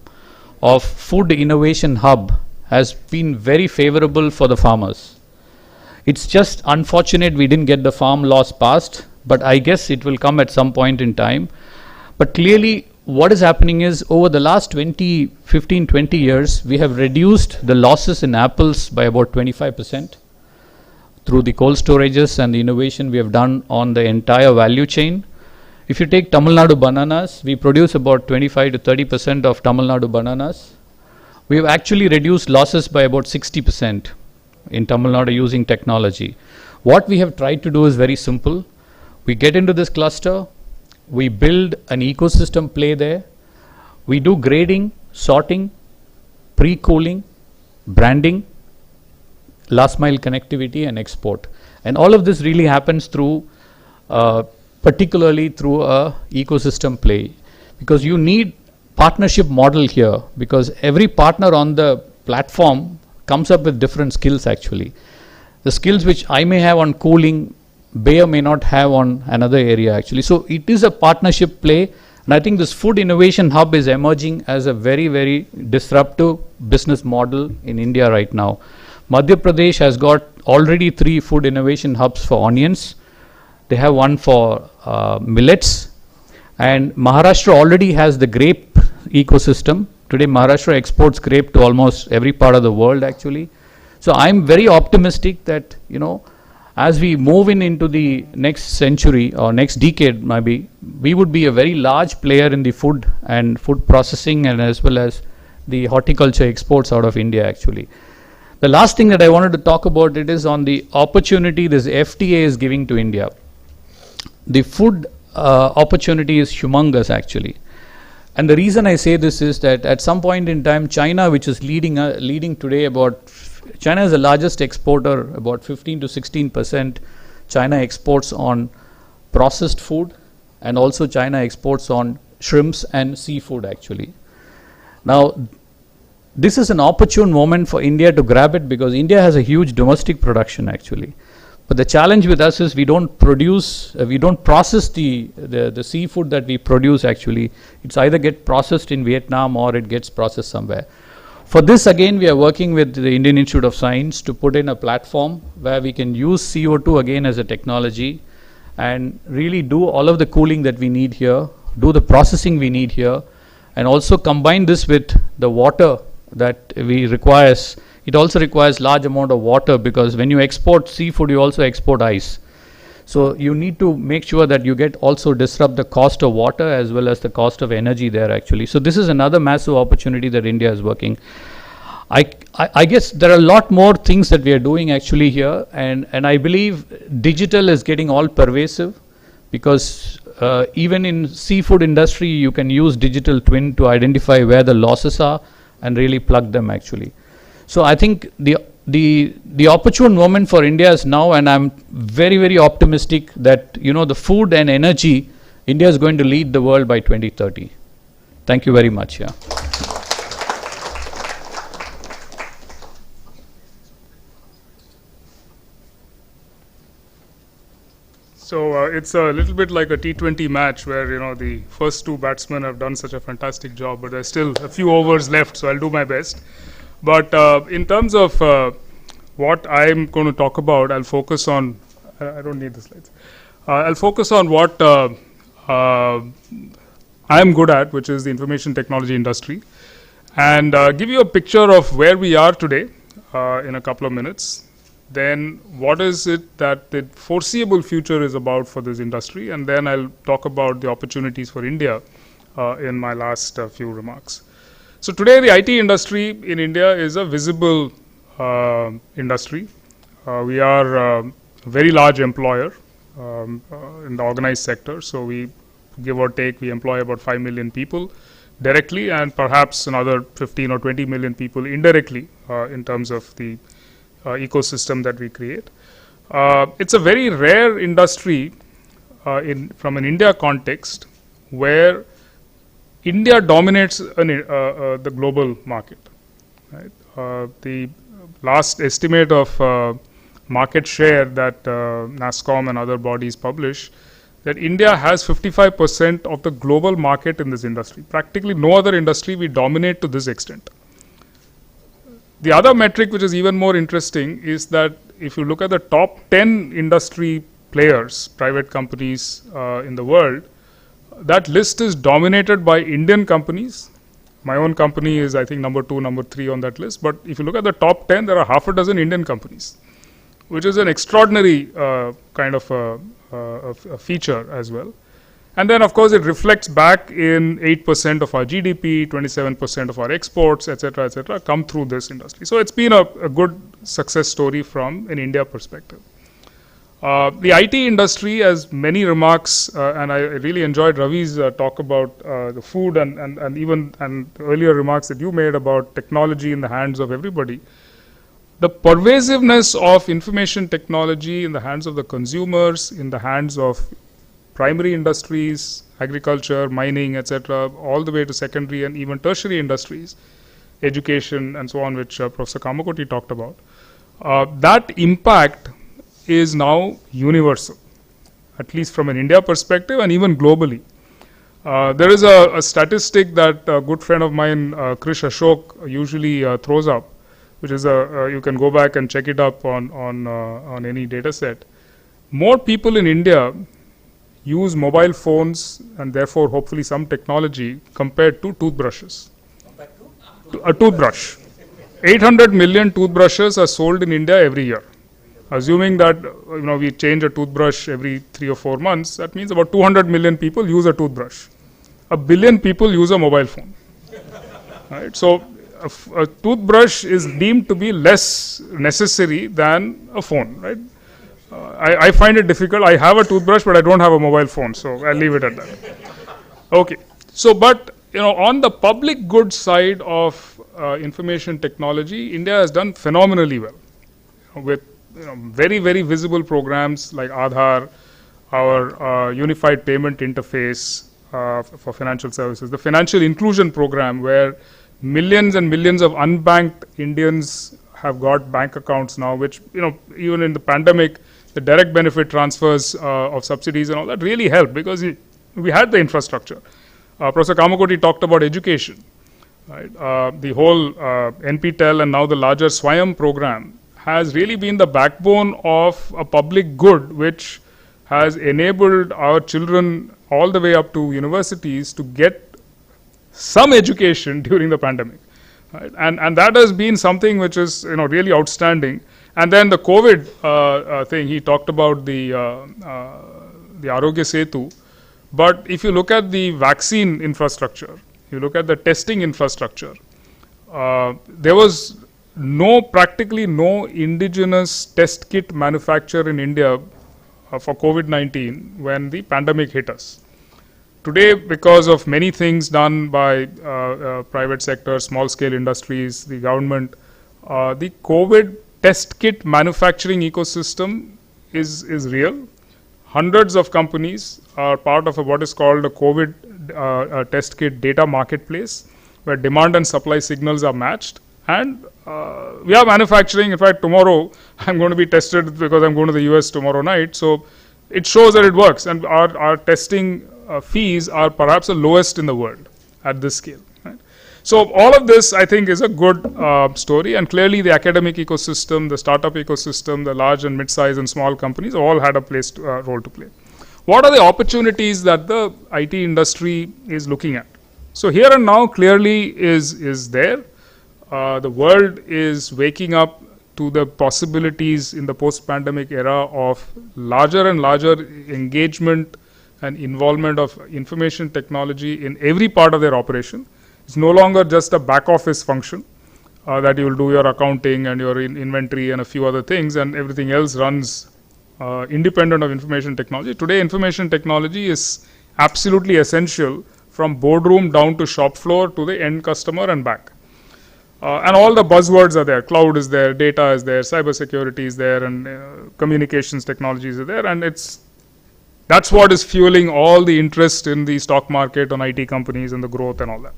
S4: of food innovation hub has been very favorable for the farmers. It's just unfortunate we didn't get the farm laws passed, but I guess it will come at some point in time. But clearly what is happening is over the last 15, 20 years, we have reduced the losses in apples by about 25% through the cold storages and the innovation we have done on the entire value chain. If you take Tamil Nadu bananas, we produce about 25 to 30% of Tamil Nadu bananas. We have actually reduced losses by about 60% in Tamil Nadu using technology. What we have tried to do is very simple. We get into this cluster, we build an ecosystem play there, we do grading, sorting, pre-cooling, branding, last mile connectivity and export. And all of this really happens through, particularly through a ecosystem play, because you need partnership model here, because every partner on the platform comes up with different skills actually. The skills which I may have on cooling, Bayer may not have on another area actually. So it is a partnership play, and I think this food innovation hub is emerging as a very, very disruptive business model in India right now. Madhya Pradesh has got already 3 food innovation hubs for onions. They have one for millets, and Maharashtra already has the grape ecosystem. Today Maharashtra exports grape to almost every part of the world actually. So I'm very optimistic that, you know, as we move into the next century or next decade maybe, we would be a very large player in the food and food processing, and as well as the horticulture exports out of India actually. The last thing that I wanted to talk about, it is on the opportunity this FTA is giving to India. The food opportunity is humongous actually. And the reason I say this is that at some point in time, China, which is leading today China is the largest exporter, about 15 to 16% China exports on processed food, and also China exports on shrimps and seafood actually. Now, this is an opportune moment for India to grab it, because India has a huge domestic production actually. But the challenge with us is we don't process the seafood that we produce actually. It's either get processed in Vietnam or it gets processed somewhere. For this again, we are working with the Indian Institute of Science to put in a platform where we can use CO2 again as a technology and really do all of the cooling that we need here, do the processing we need here, and also combine this with the water that we requires. It also requires large amount of water, because when you export seafood, you also export ice. So you need to make sure that you also disrupt the cost of water as well as the cost of energy there actually. So this is another massive opportunity that India is working. I guess there are a lot more things that we are doing actually here, and I believe digital is getting all pervasive, because even in seafood industry you can use digital twin to identify where the losses are and really plug them actually. So I think the opportune moment for India is now, and I'm very, very optimistic that, you know, the food and energy, India is going to lead the world by 2030. Thank you very much. Yeah.
S5: So it's a little bit like a T20 match where, you know, the first 2 batsmen have done such a fantastic job, but there's still a few overs left, so I'll do my best. But in terms of what I'm going to talk about, I'll focus on, I don't need the slides. I'll focus on what I'm good at, which is the information technology industry, and give you a picture of where we are today in a couple of minutes. Then what is it that the foreseeable future is about for this industry, and then I'll talk about the opportunities for India in my last few remarks. So today the IT industry in India is a visible industry. We are a very large employer in the organized sector. So we, give or take, we employ about 5 million people directly, and perhaps another 15 or 20 million people indirectly in terms of the ecosystem that we create. It's a very rare industry from an India context where India dominates the global market. Right? The last estimate of market share that NASSCOM and other bodies publish, that India has 55% of the global market in this industry. Practically no other industry we dominate to this extent. The other metric which is even more interesting is that if you look at the top 10 industry players, private companies in the world, That list is dominated by Indian companies. My own company is, I think, number 2, number 3 on that list. But if you look at the top 10, there are half a dozen Indian companies, which is an extraordinary kind of a feature as well. And then, of course, it reflects back in 8% of our GDP, 27% of our exports, etc., come through this industry. So it's been a good success story from an India perspective. The IT industry has many remarks, and I really enjoyed Ravi's talk about the food and even earlier remarks that you made about technology in the hands of everybody. The pervasiveness of information technology in the hands of the consumers, in the hands of primary industries, agriculture, mining, etc., all the way to secondary and even tertiary industries, education and so on, which Professor Kamakoti talked about, that impact is now universal, at least from an India perspective and even globally. There is a statistic that a good friend of mine, Krish Ashok, usually throws up, which is you can go back and check it up on any data set. More people in India use mobile phones and therefore hopefully some technology compared to toothbrushes. A toothbrush. 800 million toothbrushes are sold in India every year. Assuming that we change a toothbrush every 3 or 4 months, that means about 200 million people use a toothbrush. 1 billion people use a mobile phone. Right? So a toothbrush is deemed to be less necessary than a phone. Right? I find it difficult. I have a toothbrush, but I don't have a mobile phone, so I'll leave it at that. Okay. So, but on the public good side of information technology, India has done phenomenally well with very, very visible programs like Aadhaar, our unified payment interface for financial services, the financial inclusion program, where millions and millions of unbanked Indians have got bank accounts now, which even in the pandemic, the direct benefit transfers of subsidies and all that really helped because we had the infrastructure. Professor Kamakoti talked about education. Right? The whole NPTEL and now the larger Swayam program has really been the backbone of a public good which has enabled our children all the way up to universities to get some education during the pandemic. Right? And that has been something which is really outstanding. And then the COVID thing, he talked about the Arogya Setu. But if you look at the vaccine infrastructure, you look at the testing infrastructure, there was practically no indigenous test kit manufacture in India for COVID-19 when the pandemic hit us. Today, because of many things done by private sector, small scale industries, the government, the COVID test kit manufacturing ecosystem is real. Hundreds of companies are part of what is called a COVID test kit data marketplace, where demand and supply signals are matched. And we are manufacturing. In fact, tomorrow I'm going to be tested because I'm going to the US tomorrow night. So it shows that it works. And our testing fees are perhaps the lowest in the world at this scale. Right? So all of this, I think, is a good story. And clearly the academic ecosystem, the startup ecosystem, the large and mid-sized and small companies all had a role to play. What are the opportunities that the IT industry is looking at? So here and now clearly is there. The world is waking up to the possibilities in the post-pandemic era of larger and larger engagement and involvement of information technology in every part of their operation. It's no longer just a back office function that you will do your accounting and your inventory and a few other things, and everything else runs independent of information technology. Today, information technology is absolutely essential from boardroom down to shop floor to the end customer and back. And all the buzzwords are there. Cloud is there, data is there, cybersecurity is there, and communications technologies are there. And that's what is fueling all the interest in the stock market on IT companies and the growth and all that.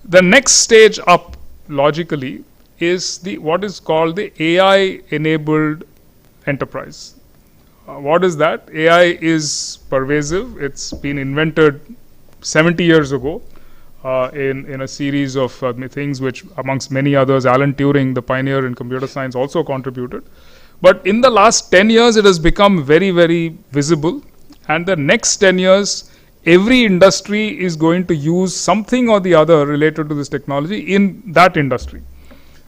S5: The next stage up, logically, is what is called the AI-enabled enterprise. What is that? AI is pervasive. It's been invented 70 years ago. In a series of things which, amongst many others, Alan Turing, the pioneer in computer science, also contributed. But in the last 10 years, it has become very, very visible. And the next 10 years, every industry is going to use something or the other related to this technology in that industry.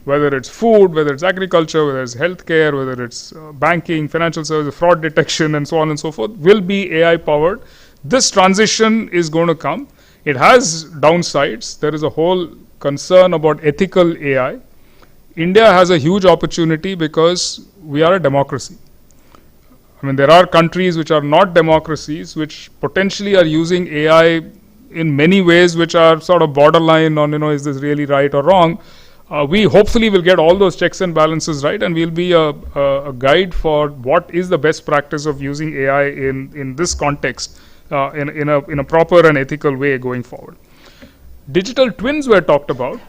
S5: Whether it's food, whether it's agriculture, whether it's healthcare, whether it's banking, financial services, fraud detection, and so on and so forth, will be AI powered. This transition is going to come. It has downsides. There is a whole concern about ethical AI. India has a huge opportunity because we are a democracy. I mean, there are countries which are not democracies, which potentially are using AI in many ways which are sort of borderline on, is this really right or wrong? We hopefully will get all those checks and balances right, and we'll be a guide for what is the best practice of using AI in this context in a proper and ethical way going forward. Digital twins were talked about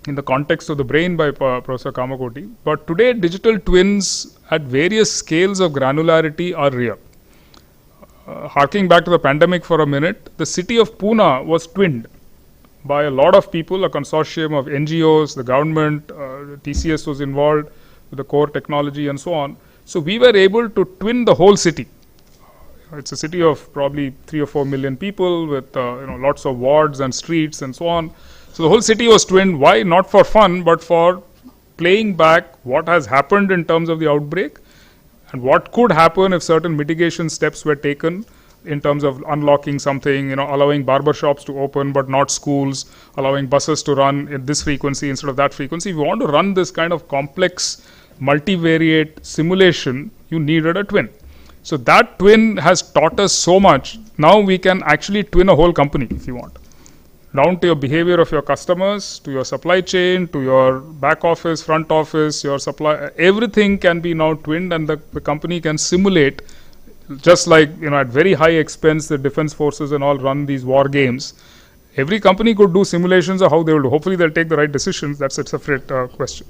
S5: in the context of the brain by Professor Kamakoti, but today digital twins at various scales of granularity are real. Harking back to the pandemic for a minute, the city of Pune was twinned by a lot of people, a consortium of NGOs, the government, TCS was involved with the core technology and so on. So we were able to twin the whole city. It's a city of probably 3 or 4 million people with lots of wards and streets and so on. So the whole city was twinned. Why? Not for fun, but for playing back what has happened in terms of the outbreak and what could happen if certain mitigation steps were taken in terms of unlocking something, allowing barber shops to open but not schools, allowing buses to run at this frequency instead of that frequency. If you want to run this kind of complex multivariate simulation, you needed a twin. So that twin has taught us so much. Now we can actually twin a whole company if you want. Down to your behavior of your customers, to your supply chain, to your back office, front office, your supply, everything can be now twinned, and the company can simulate, just like at very high expense the defense forces and all run these war games. Every company could do simulations of how they will do. Hopefully they'll take the right decisions. That's a separate question.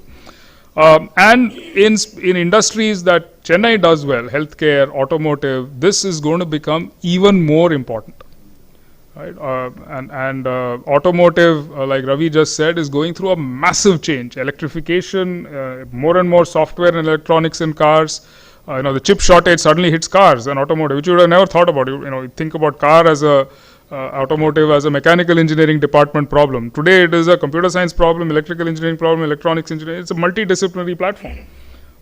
S5: And in industries that Chennai does well, healthcare, automotive, this is going to become even more important. Right? And automotive, like Ravi just said, is going through a massive change. Electrification, more and more software and electronics in cars. The chip shortage suddenly hits cars and automotive, which you would have never thought about. You think about car as a automotive as a mechanical engineering department problem. Today it is a computer science problem, electrical engineering problem, electronics engineering. It's a multidisciplinary platform.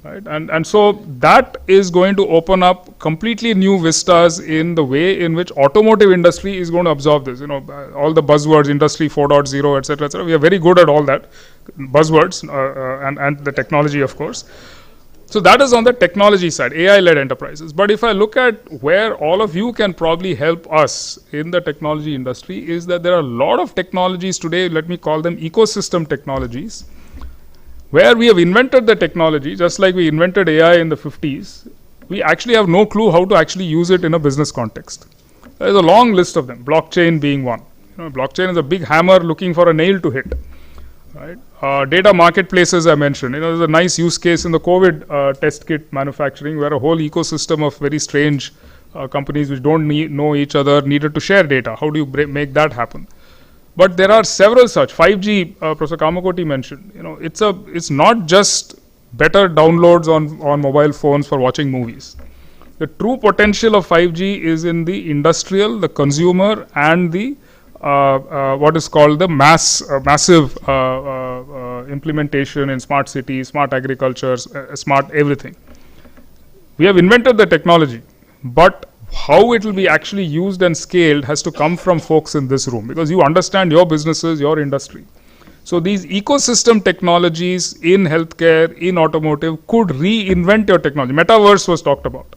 S5: Right? And so that is going to open up completely new vistas in the way in which automotive industry is going to absorb this. All the buzzwords, industry 4.0, etc., etc. We are very good at all that buzzwords and the technology, of course. So that is on the technology side, AI-led enterprises. But if I look at where all of you can probably help us in the technology industry, is that there are a lot of technologies today, let me call them ecosystem technologies, where we have invented the technology, just like we invented AI in the 50s, we actually have no clue how to actually use it in a business context. There is a long list of them, blockchain being one. Blockchain is a big hammer looking for a nail to hit. Right? Data marketplaces I mentioned. There's a nice use case in the COVID test kit manufacturing where a whole ecosystem of very strange companies which don't know each other needed to share data. How do you make that happen? But there are several such. 5G, Professor Kamakoti mentioned. It's not just better downloads on mobile phones for watching movies. The true potential of 5G is in the industrial, the consumer, and the what is called the massive implementation in smart cities, smart agriculture, smart everything. We have invented the technology, but how it will be actually used and scaled has to come from folks in this room, because you understand your businesses, your industry. So these ecosystem technologies in healthcare, in automotive could reinvent your technology. Metaverse was talked about.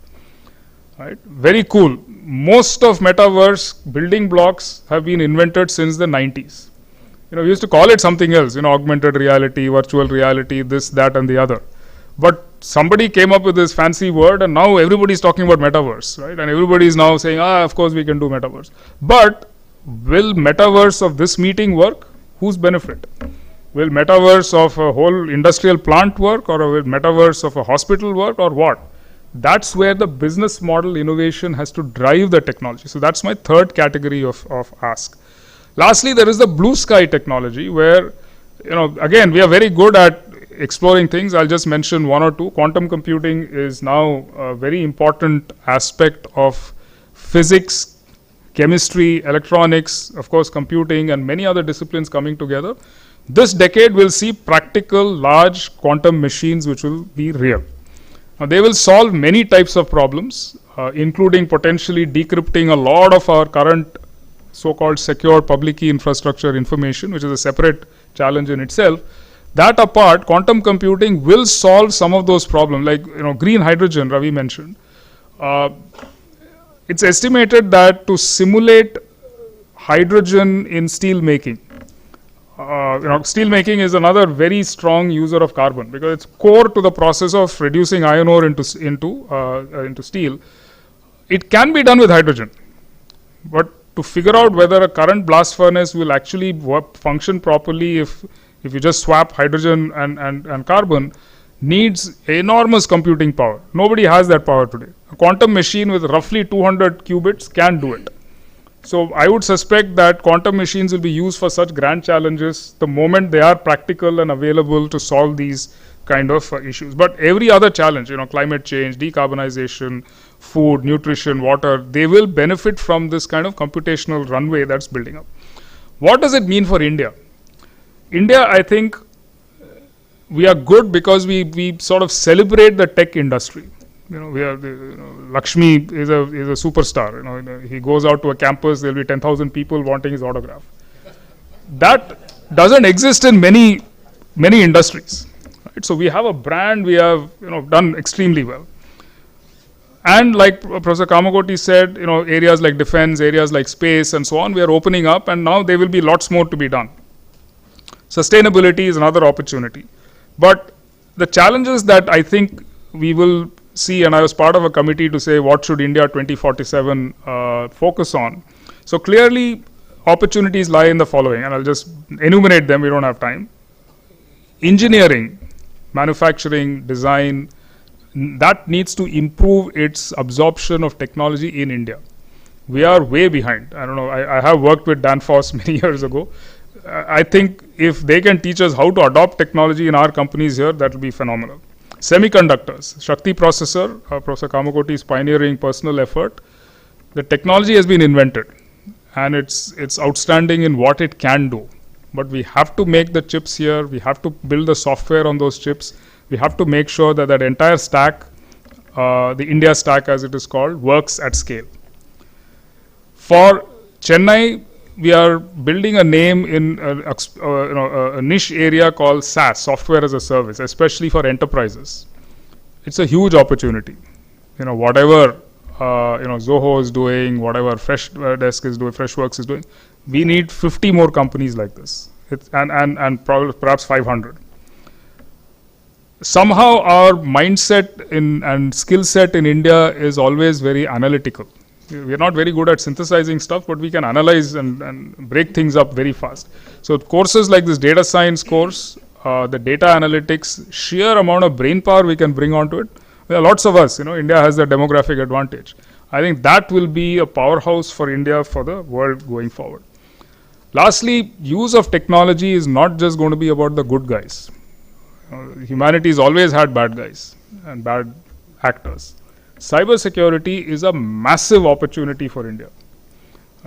S5: Right? Very cool. Most of metaverse building blocks have been invented since the 90s. We used to call it something else, augmented reality, virtual reality, this, that, and the other. But somebody came up with this fancy word, and now everybody's talking about metaverse, right? And everybody is now saying, of course we can do metaverse. But will metaverse of this meeting work? Whose benefit? Will metaverse of a whole industrial plant work, or will metaverse of a hospital work, or what? That's where the business model innovation has to drive the technology. So that's my third category of ask. Lastly, there is the blue sky technology where, again, we are very good at exploring things. I'll just mention one or two. Quantum computing is now a very important aspect of physics chemistry, electronics, of course computing, and many other disciplines coming together. This decade will see practical large quantum machines which will be real. Now, they will solve many types of problems, including potentially decrypting a lot of our current so-called secure public key infrastructure information, which is a separate challenge in itself. That apart, quantum computing will solve some of those problems, like green hydrogen, Ravi mentioned. It's estimated that to simulate hydrogen in steel making, steel making is another very strong user of carbon because it's core to the process of reducing iron ore into steel. It can be done with hydrogen, but to figure out whether a current blast furnace will actually function properly if you just swap hydrogen and carbon needs enormous computing power. Nobody has that power today. A quantum machine with roughly 200 qubits can do it. So I would suspect that quantum machines will be used for such grand challenges the moment they are practical and available to solve these kind of issues. But every other challenge, climate change, decarbonization, food, nutrition, water, they will benefit from this kind of computational runway that's building up. What does it mean for India? India, I think, we are good because we sort of celebrate the tech industry. We are Lakshmi is a superstar. He goes out to a campus, there'll be 10,000 people wanting his autograph. That doesn't exist in many industries. Right? So we have a brand, we have done extremely well. And like Professor Kamakoti said, areas like defense, areas like space and so on, we are opening up, and now there will be lots more to be done. Sustainability is another opportunity. But the challenges that I think we will see, and I was part of a committee to say what should India 2047 focus on. So clearly opportunities lie in the following, and I'll just enumerate them, we don't have time. Engineering, manufacturing, design, that needs to improve its absorption of technology in India. We are way behind. I don't know, I have worked with Danfoss many years ago. I think if they can teach us how to adopt technology in our companies here, that will be phenomenal. Semiconductors, Shakti processor, Professor Kamakoti's pioneering personal effort. The technology has been invented and it's outstanding in what it can do. But we have to make the chips here, we have to build the software on those chips, we have to make sure that that entire stack, the India stack as it is called, works at scale. For Chennai, we are building a name in a niche area called SaaS, software as a service, especially for enterprises. It's a huge opportunity. Whatever Zoho is doing, whatever Freshdesk is doing, Freshworks is doing, we need 50 more companies like this, and perhaps 500. Somehow our mindset and skill set in India is always very analytical. We are not very good at synthesizing stuff, but we can analyze and break things up very fast. So courses like this data science course, the data analytics, sheer amount of brain power we can bring onto it. There are lots of us, India has the demographic advantage. I think that will be a powerhouse for India for the world going forward. Lastly, use of technology is not just going to be about the good guys. Humanity has always had bad guys and bad actors. Cybersecurity is a massive opportunity for India.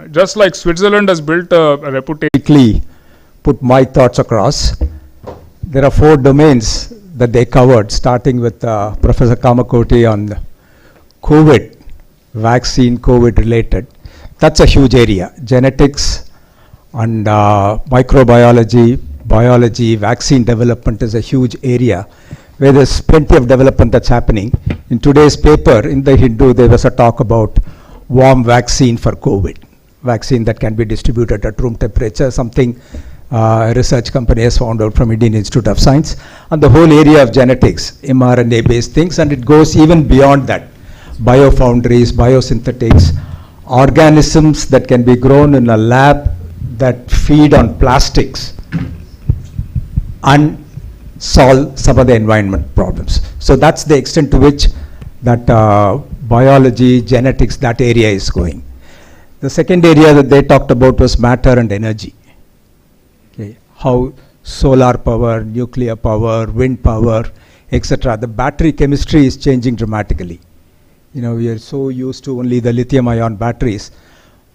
S5: Just like Switzerland has built a reputation.
S2: Quickly put my thoughts across. There are 4 domains that they covered, starting with Professor Kamakoti on COVID, vaccine, COVID related. That's a huge area. Genetics and microbiology, biology, vaccine development is a huge area where there's plenty of development that's happening. In today's paper, in the Hindu, there was a talk about warm vaccine for COVID, vaccine that can be distributed at room temperature, something a research company has found out from Indian Institute of Science, and the whole area of genetics, mRNA-based things, and it goes even beyond that. Biofoundries, biosynthetics, organisms that can be grown in a lab that feed on plastics and solve some of the environment problems. So that's the extent to which that biology, genetics, that area is going. The second area that they talked about was matter and energy. Okay. How solar power, nuclear power, wind power, etc. The battery chemistry is changing dramatically. We are so used to only the lithium-ion batteries,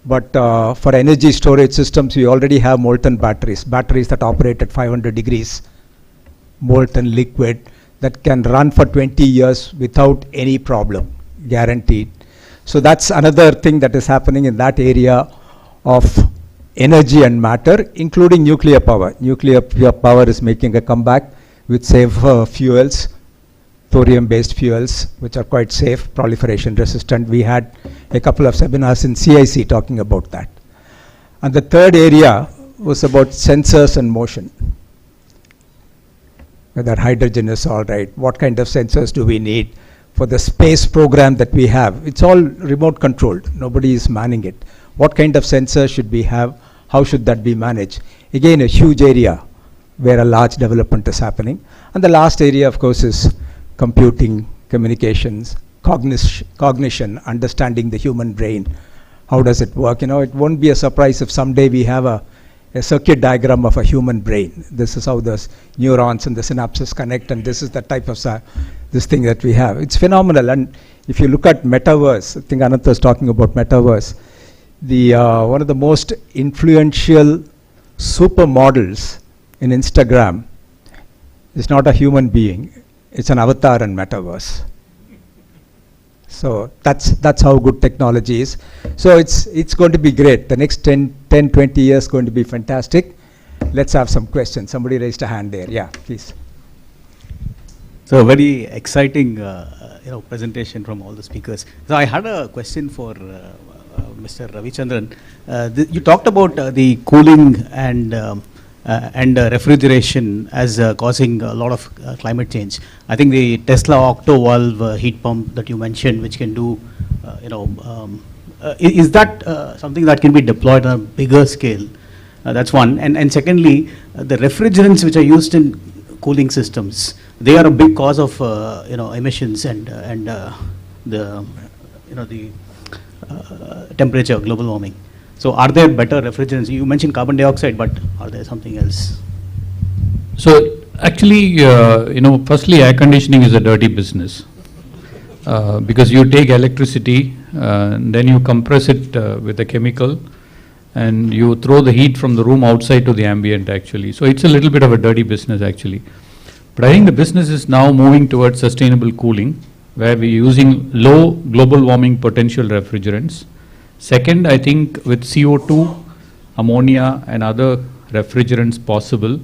S2: But for energy storage systems, we already have molten batteries, batteries that operate at 500 degrees, molten liquid, that can run for 20 years without any problem, guaranteed. So that's another thing that is happening in that area of energy and matter, including nuclear power. Nuclear power is making a comeback with safer fuels, thorium-based fuels, which are quite safe, proliferation resistant. We had a couple of seminars in CIC talking about that. And the third area was about sensors and motion. Whether hydrogen is all right, what kind of sensors do we need for the space program that we have? It's all remote controlled. Nobody is manning it. What kind of sensors should we have? How should that be managed? Again, a huge area where a large development is happening. And the last area, of course, is computing, communications, cognition, understanding the human brain. How does it work? It won't be a surprise if someday we have a circuit diagram of a human brain. This is how the neurons and the synapses connect, and this is the type of this thing that we have. It's phenomenal. And if you look at metaverse, I think Anant was talking about metaverse, one of the most influential supermodels in Instagram is not a human being. It's an avatar in metaverse. So that's how good technology is. So it's going to be great. The next 10, 20 years going to be fantastic. Let's have some questions. Somebody raised a hand there. Yeah, please.
S6: So very exciting presentation from all the speakers. So I had a question for Mr. Ravichandran. You talked about the cooling and refrigeration as causing a lot of climate change. I think the Tesla octo valve heat pump that you mentioned, which can do, is that something that can be deployed on a bigger scale? That's one. And secondly, the refrigerants which are used in cooling systems, they are a big cause of emissions and the temperature, global warming. So are there better refrigerants? You mentioned carbon dioxide, but are there something else?
S4: So actually, firstly, air conditioning is a dirty business because you take electricity, then you compress it with a chemical, and you throw the heat from the room outside to the ambient actually. So it's a little bit of a dirty business actually. But I think the business is now moving towards sustainable cooling, where we're using low global warming potential refrigerants. Second, I think with CO2, ammonia and other refrigerants possible,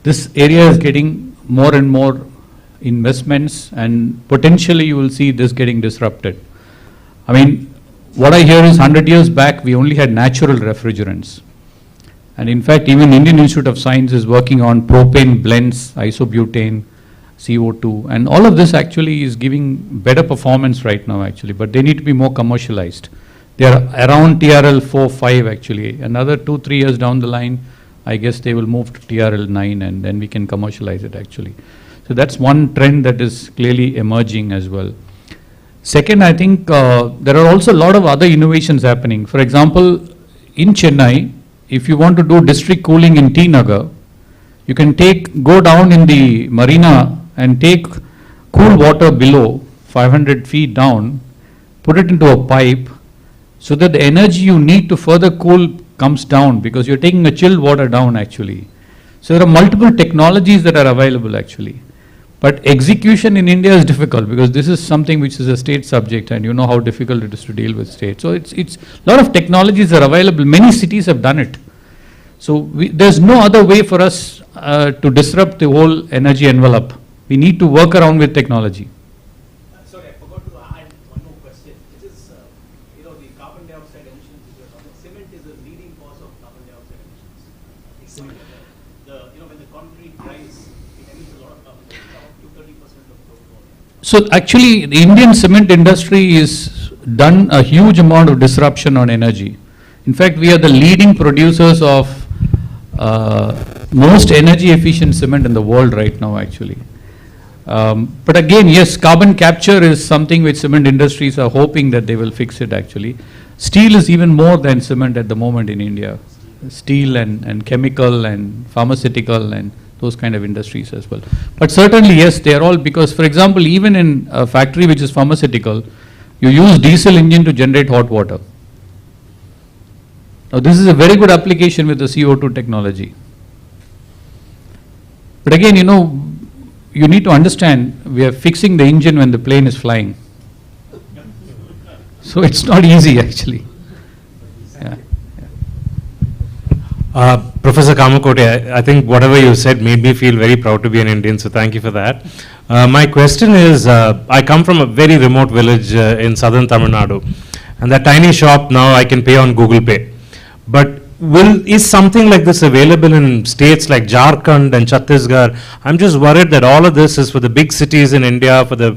S4: this area is getting more and more investments, and potentially you will see this getting disrupted. I mean, what I hear is 100 years back we only had natural refrigerants. And in fact, even Indian Institute of Science is working on propane blends, isobutane, CO2, and all of this actually is giving better performance right now actually, but they need to be more commercialized. They are around TRL 4-5 actually. Another 2-3 years down the line, I guess they will move to TRL 9, and then we can commercialize it actually. So that's one trend that is clearly emerging as well. Second, I think there are also a lot of other innovations happening. For example, in Chennai, if you want to do district cooling in T Nagar, you can go down in the marina and take cool water below 500 feet down, put it into a pipe, so that the energy you need to further cool comes down, because you're taking a chilled water down actually. So there are multiple technologies that are available actually. But execution in India is difficult, because this is something which is a state subject, and you know how difficult it is to deal with state. So it's a lot of technologies are available. Many cities have done it. So there's no other way for us to disrupt the whole energy envelope. We need to work around with technology.
S6: Sorry, I forgot to add one more question, which is, the carbon dioxide emissions. Cement is the leading cause of carbon dioxide emissions. When the concrete dries, it emits a lot of carbon dioxide, up to 30% of global warming.
S4: So actually, the Indian cement industry has done a huge amount of disruption on energy. In fact, we are the leading producers of most energy efficient cement in the world right now actually. But again, yes, carbon capture is something which cement industries are hoping that they will fix it actually. Steel is even more than cement at the moment in India. Steel and chemical and pharmaceutical and those kind of industries as well. But certainly, yes, they are all, because for example, even in a factory which is pharmaceutical, you use diesel engine to generate hot water. Now this is a very good application with the CO2 technology. But again, you know, you need to understand, we are fixing the engine when the plane is flying. So it's not easy actually. Yeah.
S7: Professor Kamakote, I think whatever you said made me feel very proud to be an Indian, so thank you for that. My question is, I come from a very remote village in southern Tamil Nadu, and that tiny shop now I can pay on Google Pay. But is something like this available in states like Jharkhand and Chhattisgarh? I'm just worried that all of this is for the big cities in India, for the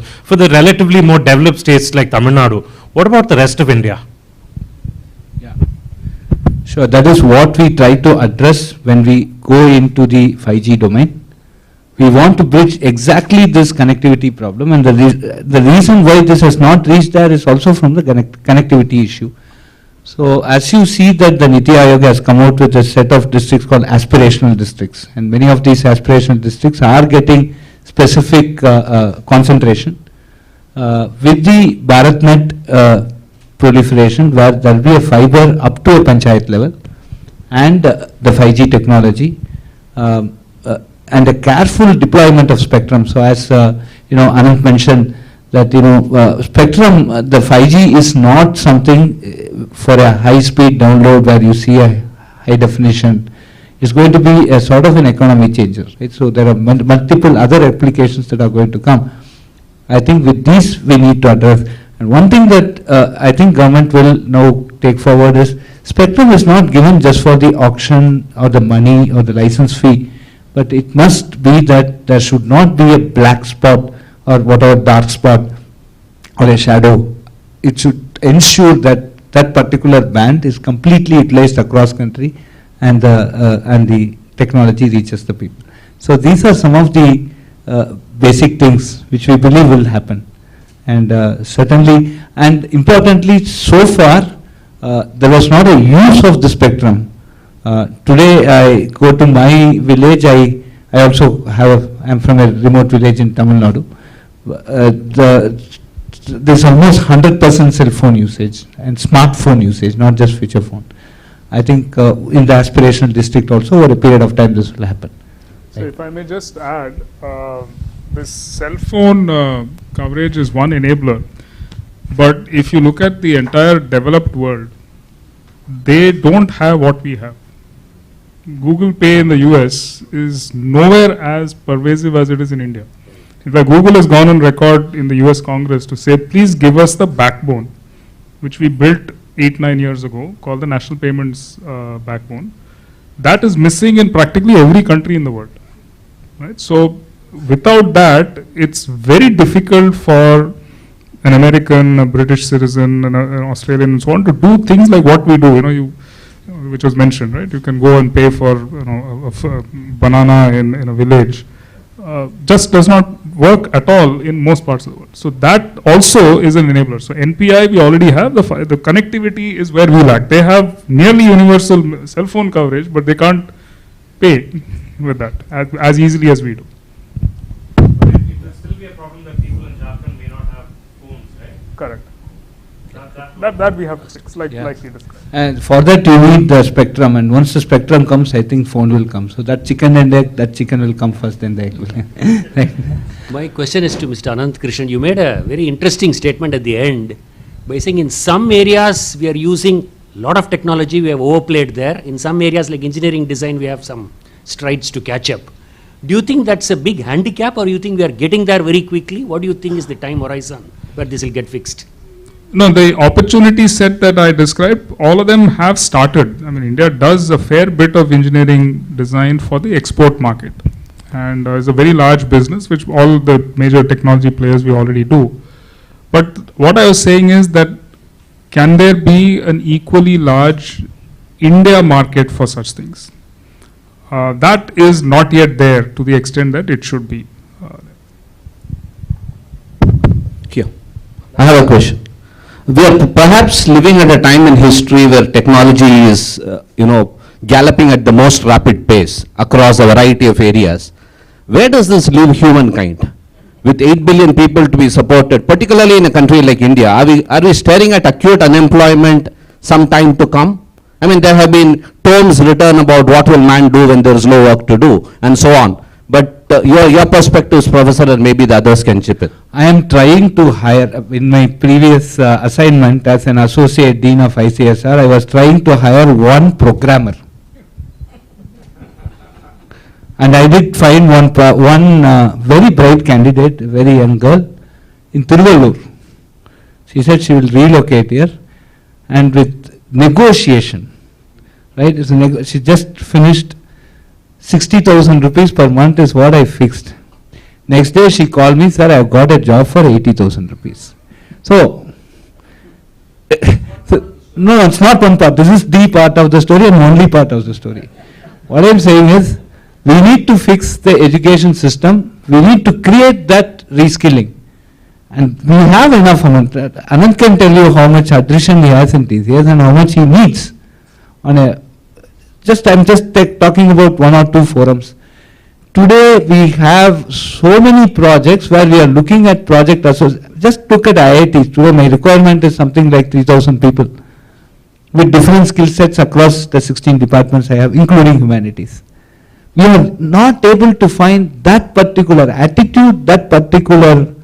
S7: relatively more developed states like Tamil Nadu. What about the rest of India?
S3: Sure, that is what we try to address when we go into the 5G domain. We want to bridge exactly this connectivity problem, and the reason why this has not reached there is also from the connectivity issue. So as you see that the Niti Aayog has come out with a set of districts called aspirational districts, and many of these aspirational districts are getting specific concentration. With the BharatNet proliferation, where there will be a fiber up to a panchayat level, and the 5G technology, and a careful deployment of spectrum. So as Anand mentioned that spectrum, the 5G is not something for a high-speed download where you see a high definition. It's going to be a sort of an economy changer, right? So there are multiple other applications that are going to come. I think with these we need to address. And one thing that I think government will now take forward is spectrum is not given just for the auction or the money or the license fee, but it must be that there should not be a black spot or whatever dark spot or a shadow. It should ensure that that particular band is completely utilized across country, and the technology reaches the people. So these are some of the basic things which we believe will happen. And certainly, and importantly, so far, there was not a use of the spectrum. Today, I go to my village. I also I'm from a remote village in Tamil Nadu. There's almost 100% cell phone usage and smartphone usage, not just feature phone. I think in the aspirational district also, over a period of time, this will happen.
S5: So if I may just add, this cell phone coverage is one enabler, but if you look at the entire developed world, they don't have what we have. Google Pay in the US is nowhere as pervasive as it is in India. In fact, Google has gone on record in the US Congress to say, please give us the backbone, which we built 8-9 years ago, called the National Payments Backbone. That is missing in practically every country in the world. Right? So without that, it's very difficult for an American, a British citizen, an Australian, and so on to do things like what we do. Which was mentioned, right? You can go and pay for a banana in a village. Just does not work at all in most parts of the world. So that also is an enabler. So NPI we already have, the connectivity is where we lack. They have nearly universal cell phone coverage, but they can't pay with that as easily as we do.
S7: But it will still be a problem that people in Jharkhand may not have phones, right?
S5: Correct. That we have to fix, like we discussed.
S3: And for that you need the spectrum, and once the spectrum comes, I think phone will come. So that chicken and egg, that chicken will come first, then the egg will.
S1: My question is to Mr. Anant Krishnan. You made a very interesting statement at the end by saying in some areas we are using a lot of technology, we have overplayed there. In some areas like engineering design, we have some strides to catch up. Do you think that's a big handicap, or you think we are getting there very quickly? What do you think is the time horizon where this will get fixed?
S5: No, the opportunity set that I described, all of them have started. I mean, India does a fair bit of engineering design for the export market. And it's a very large business, which all the major technology players we already do. But what I was saying is that can there be an equally large India market for such things? That is not yet there to the extent that it should be.
S8: Here, I have a question. We are perhaps living at a time in history where technology is, galloping at the most rapid pace across a variety of areas. Where does this leave humankind? With 8 billion people to be supported, particularly in a country like India, are we staring at acute unemployment some time to come? I mean, there have been tomes written about what will man do when there is no work to do, and so on. But your perspectives, Professor, and maybe the others can chip in.
S3: I am trying to hire, in my previous assignment as an associate dean of ICSR, I was trying to hire one programmer. And I did find one very bright candidate, a very young girl, in Tiruvallur. She said she will relocate here, and with negotiation, right? She just finished 60,000 rupees per month is what I fixed. Next day she called me, sir, I have got a job for 80,000 rupees. So, no, it's not one part. This is the part of the story and only part of the story. What I am saying is, we need to fix the education system. We need to create that reskilling. And we have enough amount. Anand can tell you how much attrition he has in TCS and how much he needs on a I'm just talking about one or two forums. Today we have so many projects where we are looking at project just look at IIT. Today my requirement is something like 3,000 people with different skill sets across the 16 departments I have, including humanities. We are not able to find that particular attitude, that particular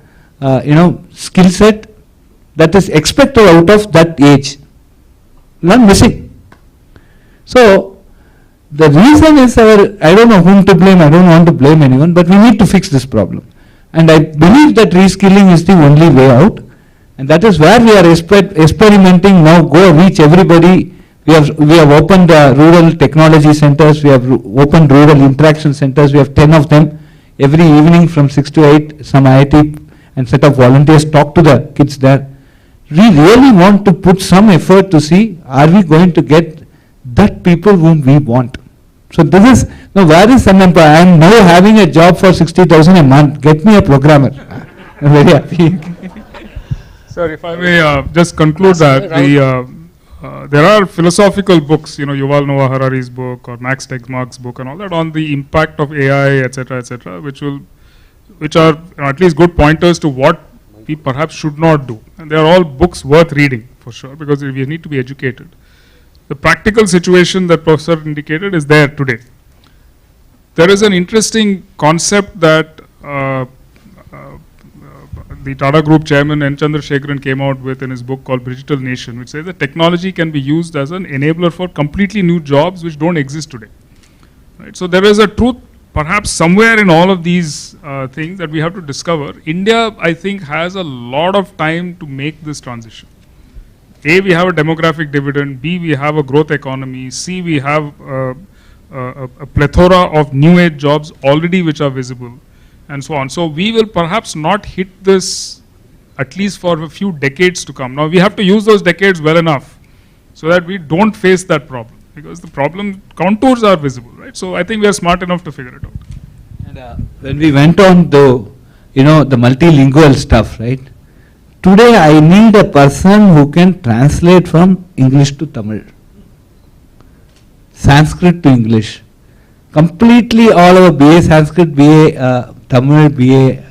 S3: skill set that is expected out of that age. Not missing. So the reason is I don't know whom to blame, I don't want to blame anyone, but we need to fix this problem. And I believe that reskilling is the only way out. And that is where we are experimenting now, go reach everybody. We have opened rural technology centers, we have opened rural interaction centers, we have 10 of them. Every evening from 6 to 8, some IIT and set of volunteers talk to the kids there. We really want to put some effort to see, are we going to get that people whom we want. So this is, now where is unemployed? I am now having a job for 60,000 a month. Get me a programmer. I'm very happy.
S5: Sir, if I may just conclude that, there are philosophical books, Yuval Noah Harari's book or Max Tegmark's book and all that on the impact of AI, etc., which are at least good pointers to what we perhaps should not do. And they are all books worth reading for sure, because we need to be educated. The practical situation that Professor indicated is there today. There is an interesting concept that the Tata Group chairman N. Chandrasekharan came out with in his book called Digital Nation, which says that technology can be used as an enabler for completely new jobs which don't exist today. Right? So there is a truth perhaps somewhere in all of these things that we have to discover. India, I think, has a lot of time to make this transition. A, we have a demographic dividend. B, we have a growth economy. C, we have a plethora of new age jobs already which are visible, and so on. So we will perhaps not hit this at least for a few decades to come. Now we have to use those decades well enough so that we don't face that problem, because the problem contours are visible, right? So I think we are smart enough to figure it out.
S3: And when we went on the multilingual stuff, right? Today I need a person who can translate from English to Tamil, Sanskrit to English. Completely all our BA Sanskrit, BA Tamil, BA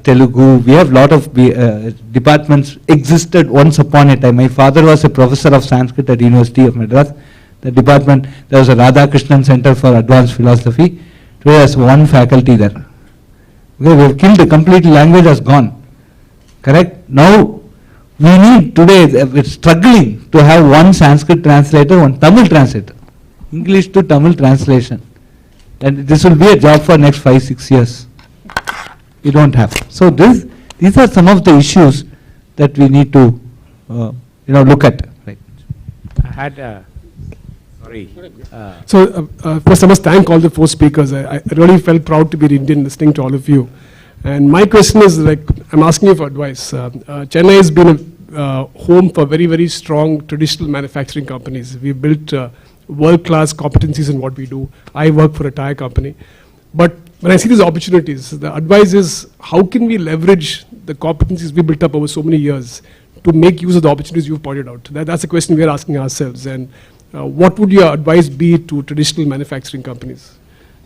S3: Telugu. We have lot of departments existed once upon a time. My father was a professor of Sanskrit at University of Madras. The department, there was a Radhakrishnan Center for Advanced Philosophy. Today there's one faculty there. Okay, we have killed the complete language, has gone. Correct? Now we need today, we're struggling to have one Sanskrit translator, one Tamil translator. English to Tamil translation. And this will be a job for next 5-6 years. We don't have. So these are some of the issues that we need to look at. Right.
S1: I had
S9: first I must thank all the 4 speakers. I really felt proud to be an Indian listening to all of you. And my question is, I'm asking you for advice. Chennai has been a home for very, very strong traditional manufacturing companies. We've built world-class competencies in what we do. I work for a tire company. But when I see these opportunities, the advice is, how can we leverage the competencies we built up over so many years to make use of the opportunities you've pointed out? That's a question we are asking ourselves. And what would your advice be to traditional manufacturing companies?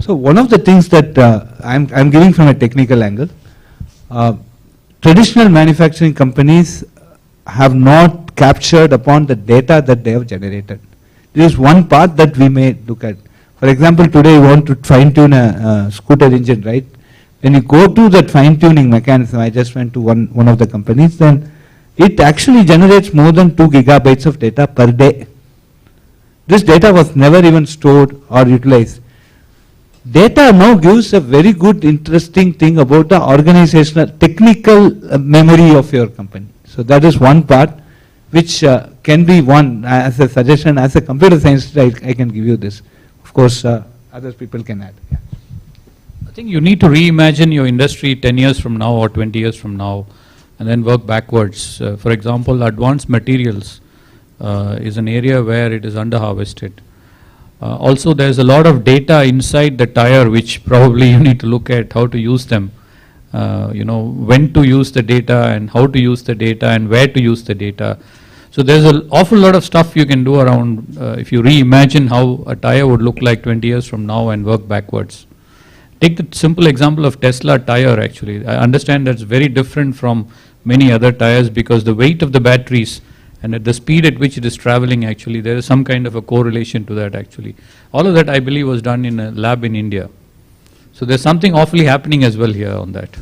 S3: So one of the things that I'm giving from a technical angle, traditional manufacturing companies have not captured upon the data that they have generated. This is one part that we may look at. For example, today you want to fine-tune a scooter engine, right? When you go to that fine-tuning mechanism, I just went to one of the companies, then it actually generates more than 2 gigabytes of data per day. This data was never even stored or utilized. Data now gives a very good, interesting thing about the organizational, technical memory of your company. So that is one part which can be one as a suggestion. As a computer scientist, I can give you this. Of course, other people can add. Yeah.
S4: I think you need to reimagine your industry 10 years from now or 20 years from now and then work backwards. For example, advanced materials is an area where it is under-harvested. Also, there's a lot of data inside the tire which probably you need to look at how to use them. When to use the data and how to use the data and where to use the data. So there's an awful lot of stuff you can do around if you reimagine how a tire would look like 20 years from now and work backwards. Take the simple example of Tesla tire actually. I understand that's very different from many other tires because the weight of the batteries and at the speed at which it is traveling actually, there is some kind of a correlation to that actually. All of that I believe was done in a lab in India. So there's something awfully happening as well here on that.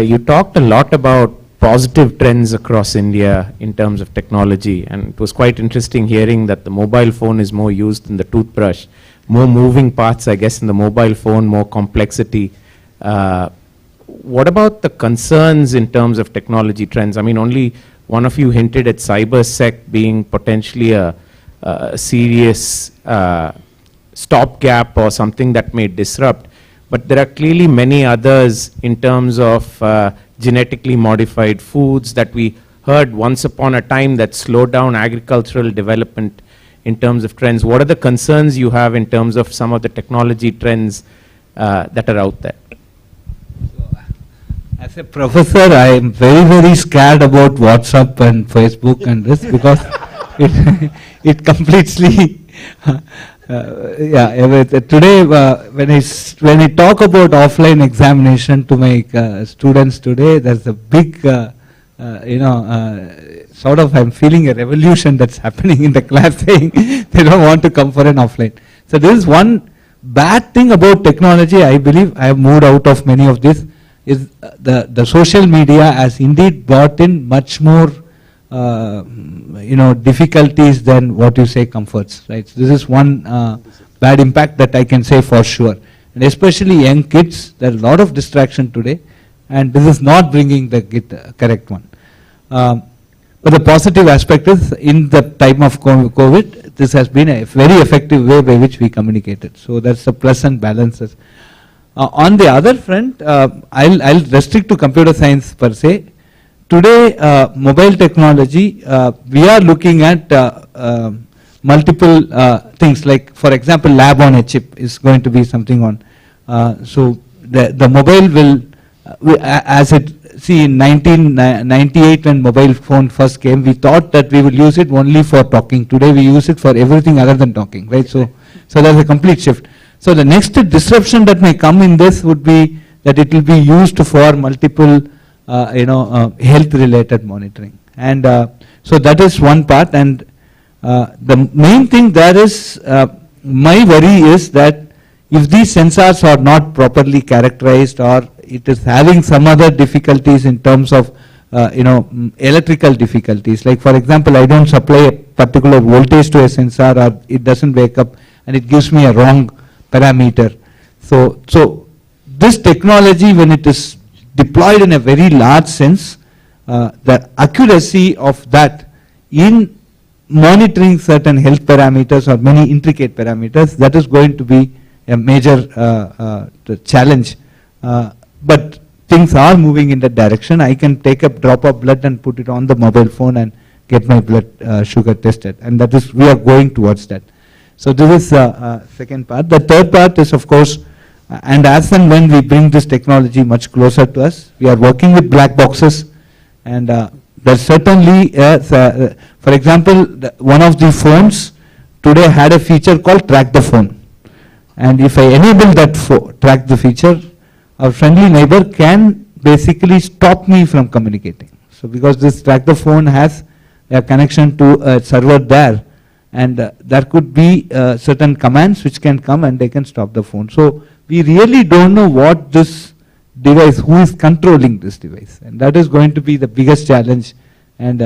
S10: You talked a lot about positive trends across India in terms of technology, and it was quite interesting hearing that the mobile phone is more used than the toothbrush. More moving parts, I guess, in the mobile phone, more complexity. What about the concerns in terms of technology trends? I mean, only one of you hinted at cybersec being potentially a serious stopgap or something that may disrupt. But there are clearly many others in terms of genetically modified foods that we heard once upon a time that slowed down agricultural development in terms of trends. What are the concerns you have in terms of some of the technology trends that are out there?
S3: As a professor, I am very, very scared about WhatsApp and Facebook and this because it completely, today when I talk about offline examination to my students today, there's a big, sort of I'm feeling a revolution that's happening in the class saying they don't want to come for an offline. So this is one bad thing about technology. I believe I have moved out of many of this. Is the social media has indeed brought in much more difficulties than what you say comforts, right? So this is one bad impact that I can say for sure, and especially young kids. There are a lot of distraction today, and this is not bringing the correct one. But the positive aspect is, in the time of COVID, this has been a very effective way by which we communicated. So that's a plus and balances. On the other front, I'll restrict to computer science per se. Today, mobile technology, we are looking at multiple things, like for example, lab on a chip is going to be something on. So the mobile will, as it, see, in 1998 when mobile phone first came, we thought that we will use it only for talking. Today we use it for everything other than talking, right? So there's a complete shift. So the next disruption that may come in this would be that it will be used for multiple, health related monitoring. And so that is one part. And the main thing there is, my worry is that if these sensors are not properly characterized, or it is having some other difficulties in terms of electrical difficulties, like for example, I don't supply a particular voltage to a sensor, or it doesn't wake up and it gives me a wrong parameter. So this technology, when it is deployed in a very large sense, the accuracy of that in monitoring certain health parameters or many intricate parameters, that is going to be a major challenge. But things are moving in that direction. I can take a drop of blood and put it on the mobile phone and get my blood sugar tested, and that is, we are going towards that. So this is second part. The third part is, of course, and as and when we bring this technology much closer to us, we are working with black boxes, and there's certainly, for example, one of the phones today had a feature called track the phone. And if I enable that track the feature, our friendly neighbor can basically stop me from communicating. So because this track the phone has a connection to a server there, and there could be certain commands which can come and they can stop the phone. So we really don't know what this device, who is controlling this device, and that is going to be the biggest challenge and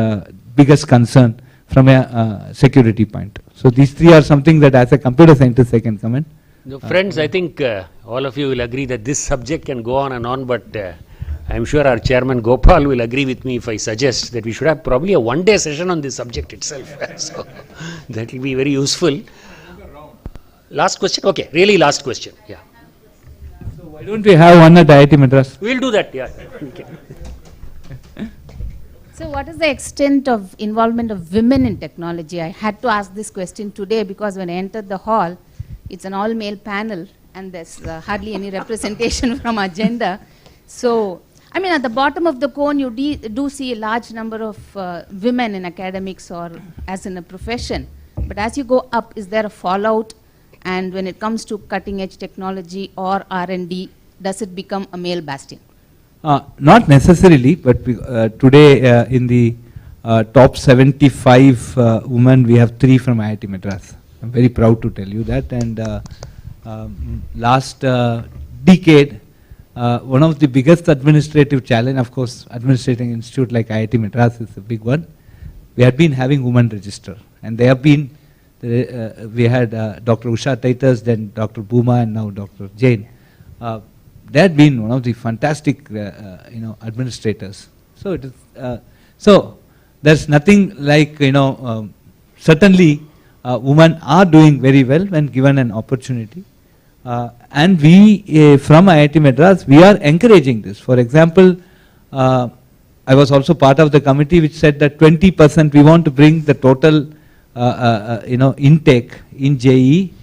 S3: biggest concern from a security point. So these three are something that as a computer scientist I can comment.
S1: No, friends, I think all of you will agree that this subject can go on and on, but I'm sure our chairman Gopal will agree with me if I suggest that we should have probably a one-day session on this subject itself. So that will be very useful. Last question? Okay, really last question. Yeah.
S3: So why don't we have one at IIT Madras?
S1: We'll do that, yeah. Okay.
S11: So what is the extent of involvement of women in technology? I had to ask this question today because when I entered the hall, it's an all-male panel and there's hardly any representation from our gender. So, I mean, at the bottom of the cone, you do see a large number of women in academics or as in a profession. But as you go up, is there a fallout? And when it comes to cutting-edge technology or R&D, does it become a male bastion?
S3: Not necessarily, but we, today in the top 75 women, we have 3 from IIT Madras. I'm very proud to tell you that. And last decade, one of the biggest administrative challenge, of course, administrating institute like IIT Madras is a big one. We had been having women register, and they have been. We had Dr. Usha Titus, then Dr. Bhuma, and now Dr. Jain. They had been one of the fantastic, administrators. So it is. So there's nothing like certainly. Women are doing very well when given an opportunity. And we, from IIT Madras, we are encouraging this. For example, I was also part of the committee which said that 20% we want to bring the total, intake in JEE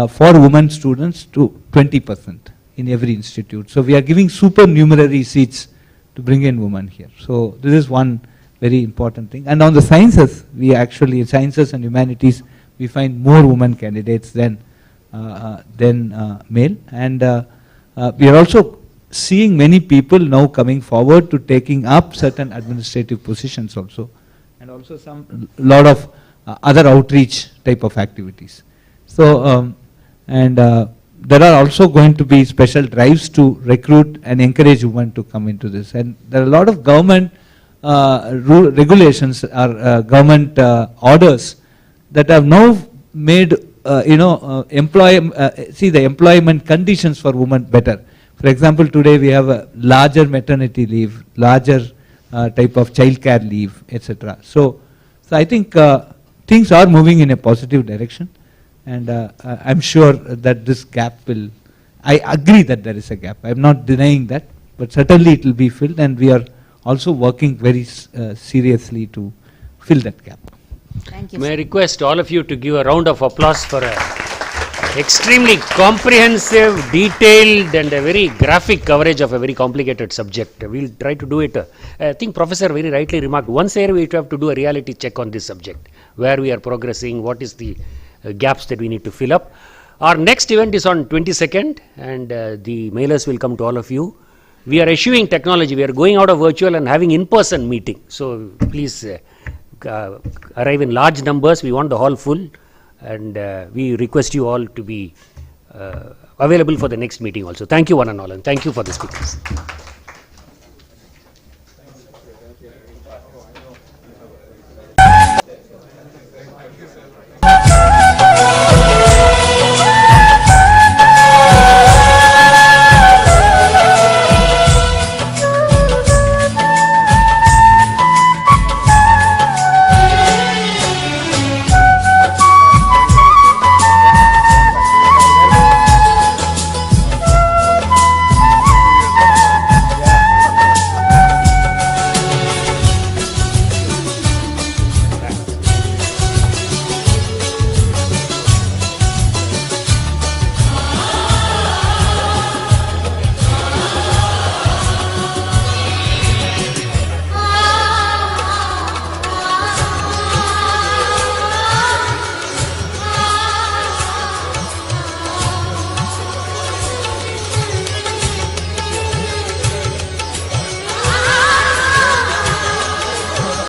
S3: for women students to 20% in every institute. So we are giving supernumerary seats to bring in women here. So this is one very important thing. And on the sciences, we actually, sciences and humanities, we find more women candidates than male, and we are also seeing many people now coming forward to taking up certain administrative positions also, and also some lot of other outreach type of activities. So there are also going to be special drives to recruit and encourage women to come into this, and there are a lot of government regulations or government orders that have now made the employment conditions for women better. For example, today we have a larger maternity leave, larger type of childcare leave, etc. So I think things are moving in a positive direction, and I'm sure that this gap will. I agree that there is a gap. I'm not denying that, but certainly it will be filled, and we are also working very seriously to fill that gap.
S11: Thank you.
S1: May I request all of you to give a round of applause for an extremely comprehensive, detailed and a very graphic coverage of a very complicated subject. We'll try to do it. I think Professor very rightly remarked, once a year we have to do a reality check on this subject, where we are progressing, what is the gaps that we need to fill up. Our next event is on 22nd, and the mailers will come to all of you. We are eschewing technology. We are going out of virtual and having in-person meeting. So please arrive in large numbers. We want the hall full, and we request you all to be available for the next meeting also. Thank you one and all, and thank you for the speakers.